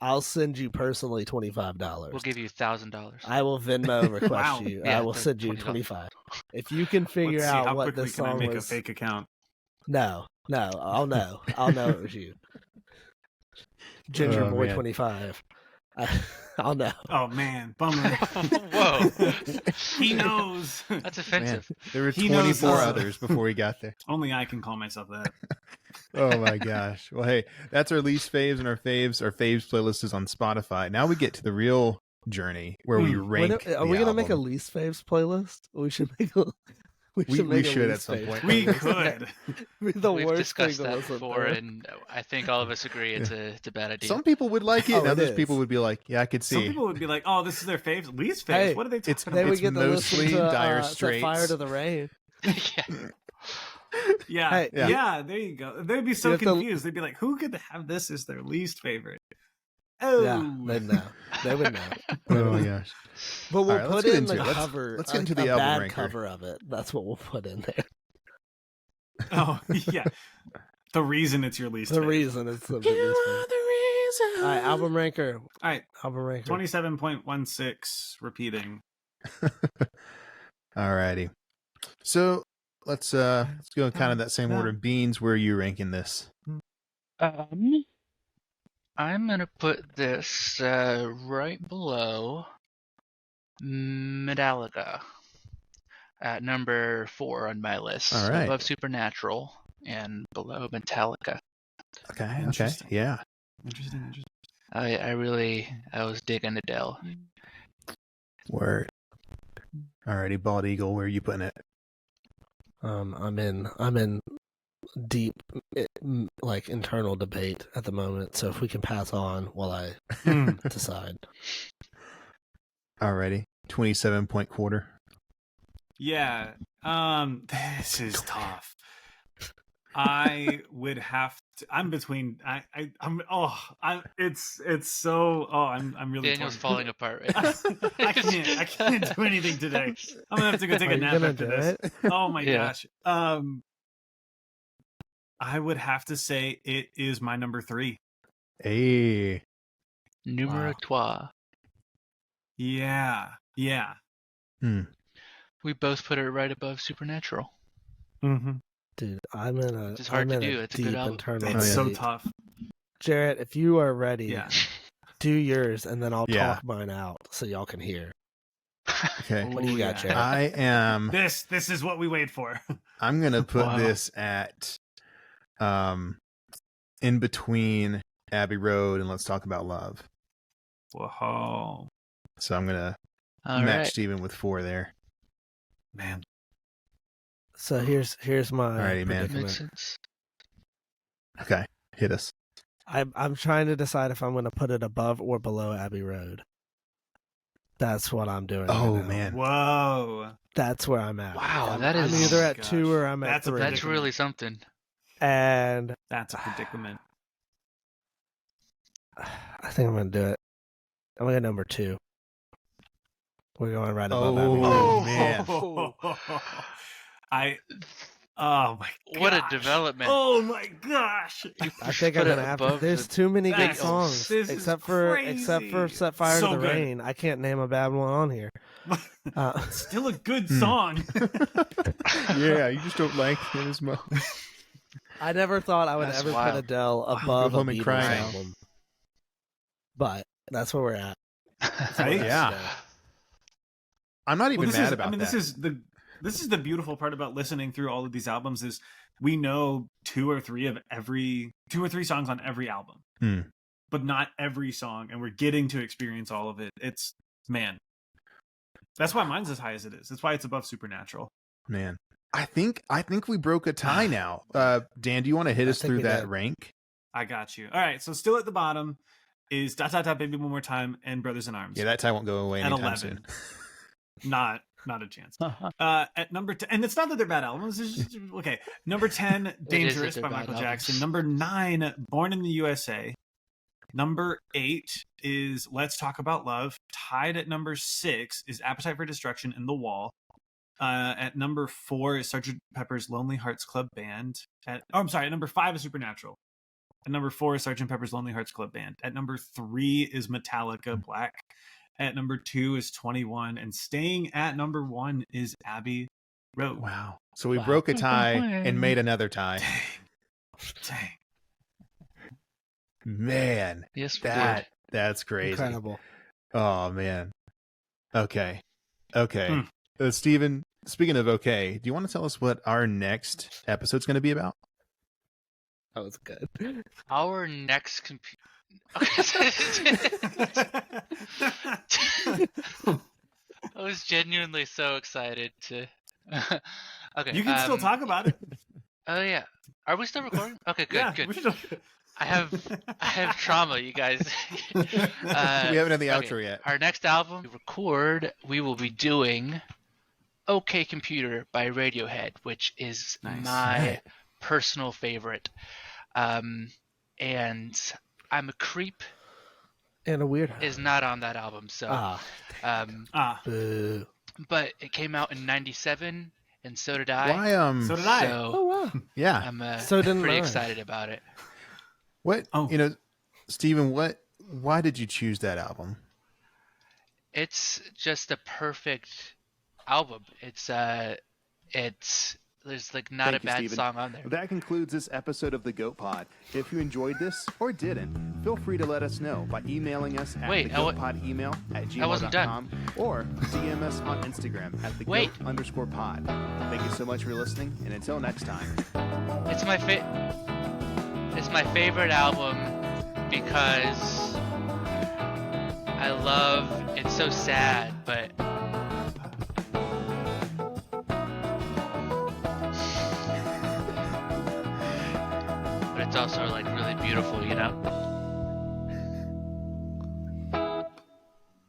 [SPEAKER 2] I'll send you personally $25.
[SPEAKER 3] We'll give you $1,000.
[SPEAKER 2] I will Venmo request
[SPEAKER 4] Wow.
[SPEAKER 2] you.
[SPEAKER 3] Yeah,
[SPEAKER 2] I will send you
[SPEAKER 3] $20.
[SPEAKER 2] 25. If you can figure
[SPEAKER 4] Let's see,
[SPEAKER 2] out
[SPEAKER 4] how
[SPEAKER 2] what
[SPEAKER 4] quickly
[SPEAKER 2] this
[SPEAKER 4] can I
[SPEAKER 2] song
[SPEAKER 4] make
[SPEAKER 2] was.
[SPEAKER 4] a fake account?
[SPEAKER 2] No, I'll know. I'll know it was you. Ginger
[SPEAKER 1] Oh,
[SPEAKER 2] Boy
[SPEAKER 1] man.
[SPEAKER 2] 25. I'll know.
[SPEAKER 4] Oh man, bummer.
[SPEAKER 3] Whoa.
[SPEAKER 4] He knows.
[SPEAKER 3] That's
[SPEAKER 1] Man,
[SPEAKER 3] offensive.
[SPEAKER 1] there were
[SPEAKER 4] He knows
[SPEAKER 1] 24
[SPEAKER 4] us.
[SPEAKER 1] others before we got there.
[SPEAKER 4] Only I can call myself that.
[SPEAKER 1] Oh my gosh. Well, hey, that's our least faves and our faves. Our faves playlist is on Spotify. Now we get to the real journey where we rank.
[SPEAKER 2] Are we gonna make a least faves playlist? We should make a.
[SPEAKER 1] We should at some point.
[SPEAKER 4] We could.
[SPEAKER 2] The
[SPEAKER 3] We've
[SPEAKER 2] worst
[SPEAKER 3] discussed
[SPEAKER 2] thing to
[SPEAKER 3] that
[SPEAKER 2] listen
[SPEAKER 3] before,
[SPEAKER 2] to.
[SPEAKER 3] and I think all of us agree it's a bad idea.
[SPEAKER 1] Some people would like it,
[SPEAKER 2] Oh,
[SPEAKER 1] and
[SPEAKER 2] it
[SPEAKER 1] others
[SPEAKER 2] is.
[SPEAKER 1] people would be like, "Yeah, I could see."
[SPEAKER 4] Some people would be like, "Oh, this is their faves, least faves.
[SPEAKER 2] Hey,
[SPEAKER 4] what are they
[SPEAKER 1] it's-
[SPEAKER 4] talking
[SPEAKER 2] Then
[SPEAKER 4] about?"
[SPEAKER 2] we
[SPEAKER 1] It's
[SPEAKER 2] get to listen
[SPEAKER 1] mostly
[SPEAKER 2] to
[SPEAKER 1] Dire
[SPEAKER 2] Set
[SPEAKER 1] Straits.
[SPEAKER 2] Fire to the Rain.
[SPEAKER 3] Yeah.
[SPEAKER 2] Hey,
[SPEAKER 4] Yeah, there you go. They'd be
[SPEAKER 2] You
[SPEAKER 4] so
[SPEAKER 2] have to-
[SPEAKER 4] confused. They'd be like, "Who could have this as their least favorite?" Oh,
[SPEAKER 2] Yeah, they'd know. They would know.
[SPEAKER 1] Oh my gosh.
[SPEAKER 2] But we'll
[SPEAKER 1] All right, let's
[SPEAKER 2] put
[SPEAKER 1] get
[SPEAKER 2] in
[SPEAKER 1] into
[SPEAKER 2] the
[SPEAKER 1] it. Let's-
[SPEAKER 2] cover.
[SPEAKER 1] let's get into
[SPEAKER 2] a
[SPEAKER 1] the album
[SPEAKER 2] bad
[SPEAKER 1] ranker.
[SPEAKER 2] cover of it. That's what we'll put in there.
[SPEAKER 4] oh yeah. The reason it's your least
[SPEAKER 2] The
[SPEAKER 4] favorite.
[SPEAKER 2] reason it's the least favorite. All right, album ranker.
[SPEAKER 4] All right,
[SPEAKER 2] Album ranker.
[SPEAKER 4] 27.16 repeating.
[SPEAKER 1] Alrighty. So let's go kind of that same order. Beans, where are you ranking this?
[SPEAKER 3] I'm gonna put this right below Metallica at number 4 on my list.
[SPEAKER 1] All right.
[SPEAKER 3] Above Supernatural and below Metallica.
[SPEAKER 1] Okay.
[SPEAKER 4] Interesting.
[SPEAKER 1] Yeah.
[SPEAKER 4] Interesting.
[SPEAKER 3] I was digging Adele.
[SPEAKER 1] Word. Alrighty, Bald Eagle, where are you putting it?
[SPEAKER 2] I'm in deep like internal debate at the moment. So if we can pass on while I decide.
[SPEAKER 1] Alrighty. 27 quarter.
[SPEAKER 4] Yeah. This is tough. I would have to. I'm between. I'm. Oh. It's so. Oh. I'm really.
[SPEAKER 3] Daniel's
[SPEAKER 4] torn.
[SPEAKER 3] falling apart right now.
[SPEAKER 4] I can't do anything today. I'm gonna have to go take
[SPEAKER 2] Are
[SPEAKER 4] a
[SPEAKER 2] you
[SPEAKER 4] nap
[SPEAKER 2] gonna
[SPEAKER 4] after
[SPEAKER 2] do
[SPEAKER 4] this.
[SPEAKER 2] it?
[SPEAKER 4] Oh my
[SPEAKER 3] Yeah.
[SPEAKER 4] gosh. I would have to say it is my number 3.
[SPEAKER 1] Hey.
[SPEAKER 3] Numero trois.
[SPEAKER 4] Yeah.
[SPEAKER 3] We both put it right above Supernatural.
[SPEAKER 4] Mm-hmm.
[SPEAKER 2] Dude, I'm in a.
[SPEAKER 3] It's hard
[SPEAKER 2] I'm
[SPEAKER 3] to
[SPEAKER 2] in
[SPEAKER 3] do.
[SPEAKER 2] a
[SPEAKER 3] It's a good
[SPEAKER 2] deep
[SPEAKER 3] album.
[SPEAKER 2] internal
[SPEAKER 4] It's so
[SPEAKER 2] debate.
[SPEAKER 4] tough.
[SPEAKER 2] Jarrett, if you are ready,
[SPEAKER 4] Yeah.
[SPEAKER 2] do yours, and then I'll
[SPEAKER 1] Yeah.
[SPEAKER 2] talk mine out so y'all can hear.
[SPEAKER 1] Okay.
[SPEAKER 2] What do you got, Jarrett?
[SPEAKER 1] I am.
[SPEAKER 4] This is what we wait for.
[SPEAKER 1] I'm gonna put
[SPEAKER 3] Wow.
[SPEAKER 1] this at, in between Abbey Road and Let's Talk About Love.
[SPEAKER 4] Whoa,
[SPEAKER 1] So I'm gonna
[SPEAKER 3] All
[SPEAKER 1] match
[SPEAKER 3] right.
[SPEAKER 1] Steven with 4 there.
[SPEAKER 4] man.
[SPEAKER 2] So here's my
[SPEAKER 1] Alrighty, man.
[SPEAKER 2] predicament.
[SPEAKER 3] Makes sense.
[SPEAKER 1] Okay, hit us.
[SPEAKER 2] I'm trying to decide if I'm going to put it above or below Abbey Road. That's what I'm doing.
[SPEAKER 1] Oh
[SPEAKER 2] right now.
[SPEAKER 1] man.
[SPEAKER 4] Whoa.
[SPEAKER 2] That's where I'm at.
[SPEAKER 3] Wow,
[SPEAKER 2] I'm,
[SPEAKER 3] that
[SPEAKER 2] I'm
[SPEAKER 3] is-
[SPEAKER 2] either
[SPEAKER 4] Oh my
[SPEAKER 2] at 2
[SPEAKER 4] gosh.
[SPEAKER 2] or I'm at
[SPEAKER 4] That's a
[SPEAKER 2] 3.
[SPEAKER 3] That's
[SPEAKER 4] predicament.
[SPEAKER 3] really something.
[SPEAKER 2] And
[SPEAKER 4] That's a predicament.
[SPEAKER 2] I think I'm gonna do it. I'm gonna go number 2. We're going right above Abbey
[SPEAKER 1] Oh,
[SPEAKER 2] Road.
[SPEAKER 1] man.
[SPEAKER 4] Oh my god!
[SPEAKER 3] What a development!
[SPEAKER 4] Oh my gosh!
[SPEAKER 2] I think I'm
[SPEAKER 3] Put it
[SPEAKER 2] gonna have to.
[SPEAKER 3] above
[SPEAKER 2] There's
[SPEAKER 3] the
[SPEAKER 2] too many good
[SPEAKER 3] Beatles.
[SPEAKER 2] songs,
[SPEAKER 4] This is
[SPEAKER 2] except for
[SPEAKER 4] crazy.
[SPEAKER 2] "Set Fire
[SPEAKER 4] So
[SPEAKER 2] to the
[SPEAKER 4] good.
[SPEAKER 2] Rain." I can't name a bad one on here.
[SPEAKER 4] Still a good song.
[SPEAKER 1] Yeah, you just don't like it as much.
[SPEAKER 2] I never thought I would
[SPEAKER 3] That's
[SPEAKER 2] ever
[SPEAKER 3] wild.
[SPEAKER 2] put Adele above
[SPEAKER 1] Go
[SPEAKER 2] a
[SPEAKER 1] home and
[SPEAKER 2] Beatles
[SPEAKER 1] cry now.
[SPEAKER 2] album, but that's where we're at.
[SPEAKER 4] Right?
[SPEAKER 1] Yeah. I'm not even mad about that.
[SPEAKER 4] This is the beautiful part about listening through all of these albums is we know 2 or 3 songs on every album, but not every song, and we're getting to experience all of it. It's man, that's why mine's as high as it is. That's why it's above Supernatural.
[SPEAKER 1] Man, I think we broke a tie now. Dan, do you want to hit us through that rank?
[SPEAKER 4] I got you. All right, so still at the bottom is "Dot Dot Dot Baby One More Time" and "Brothers in Arms."
[SPEAKER 1] Yeah, that tie won't go away
[SPEAKER 4] at
[SPEAKER 1] anytime
[SPEAKER 4] 11.
[SPEAKER 1] soon.
[SPEAKER 4] Not a chance. At number 10, and it's not that they're bad albums. It's just, okay, number 10, "Dangerous" by Michael Jackson. Number 9, "Born in the USA." Number 8 is "Let's Talk About Love." Tied at number 6 is "Appetite for Destruction" and "The Wall." At number 4 is Sgt. Pepper's Lonely Hearts Club Band. At number 5 is Supernatural. At number 4 is Sgt. Pepper's Lonely Hearts Club Band. At number 3 is Metallica, Black. At number 2 is 21. And staying at number 1 is Abbey Road.
[SPEAKER 1] Wow. So we broke a tie and made another tie.
[SPEAKER 4] Dang.
[SPEAKER 1] Man.
[SPEAKER 3] Yes, we did.
[SPEAKER 1] That's crazy.
[SPEAKER 2] Incredible.
[SPEAKER 1] Oh, man. Okay. Steven, speaking of okay, do you want to tell us what our next episode's going to be about?
[SPEAKER 2] That was good.
[SPEAKER 3] Our next I was genuinely so excited to. Okay.
[SPEAKER 4] You can still talk about it.
[SPEAKER 3] Oh yeah. Are we still recording? Okay, good,
[SPEAKER 4] Yeah,
[SPEAKER 3] good.
[SPEAKER 4] we're still...
[SPEAKER 3] I have trauma, you guys.
[SPEAKER 1] We haven't had the
[SPEAKER 3] okay.
[SPEAKER 1] outro yet.
[SPEAKER 3] Our next album we record, we will be doing "OK Computer" by Radiohead, which is my personal favorite. And "I'm a Creep"
[SPEAKER 2] And a weird
[SPEAKER 3] is not on that album, so
[SPEAKER 2] boo.
[SPEAKER 3] but it came out in '97, and so did I.
[SPEAKER 1] Why?
[SPEAKER 4] So did I.
[SPEAKER 3] So
[SPEAKER 2] Oh wow.
[SPEAKER 1] Yeah.
[SPEAKER 3] I'm
[SPEAKER 2] So didn't
[SPEAKER 3] pretty
[SPEAKER 2] I.
[SPEAKER 3] excited about it.
[SPEAKER 1] What?
[SPEAKER 4] Oh.
[SPEAKER 1] Steven, why did you choose that album?
[SPEAKER 3] It's just a perfect album. There's like not
[SPEAKER 5] Thank
[SPEAKER 3] a
[SPEAKER 5] you,
[SPEAKER 3] bad
[SPEAKER 5] Steven.
[SPEAKER 3] song on there.
[SPEAKER 5] That concludes this episode of the G.O.A.T Pod. If you enjoyed this or didn't, feel free to let us know by emailing us at thegoatpodemail@gmail.com or DM us on Instagram at thegoat_pod. Thank you so much for listening, and until next time.
[SPEAKER 3] It's my favorite album because I love. It's so sad, but. But it's also like really beautiful, you know?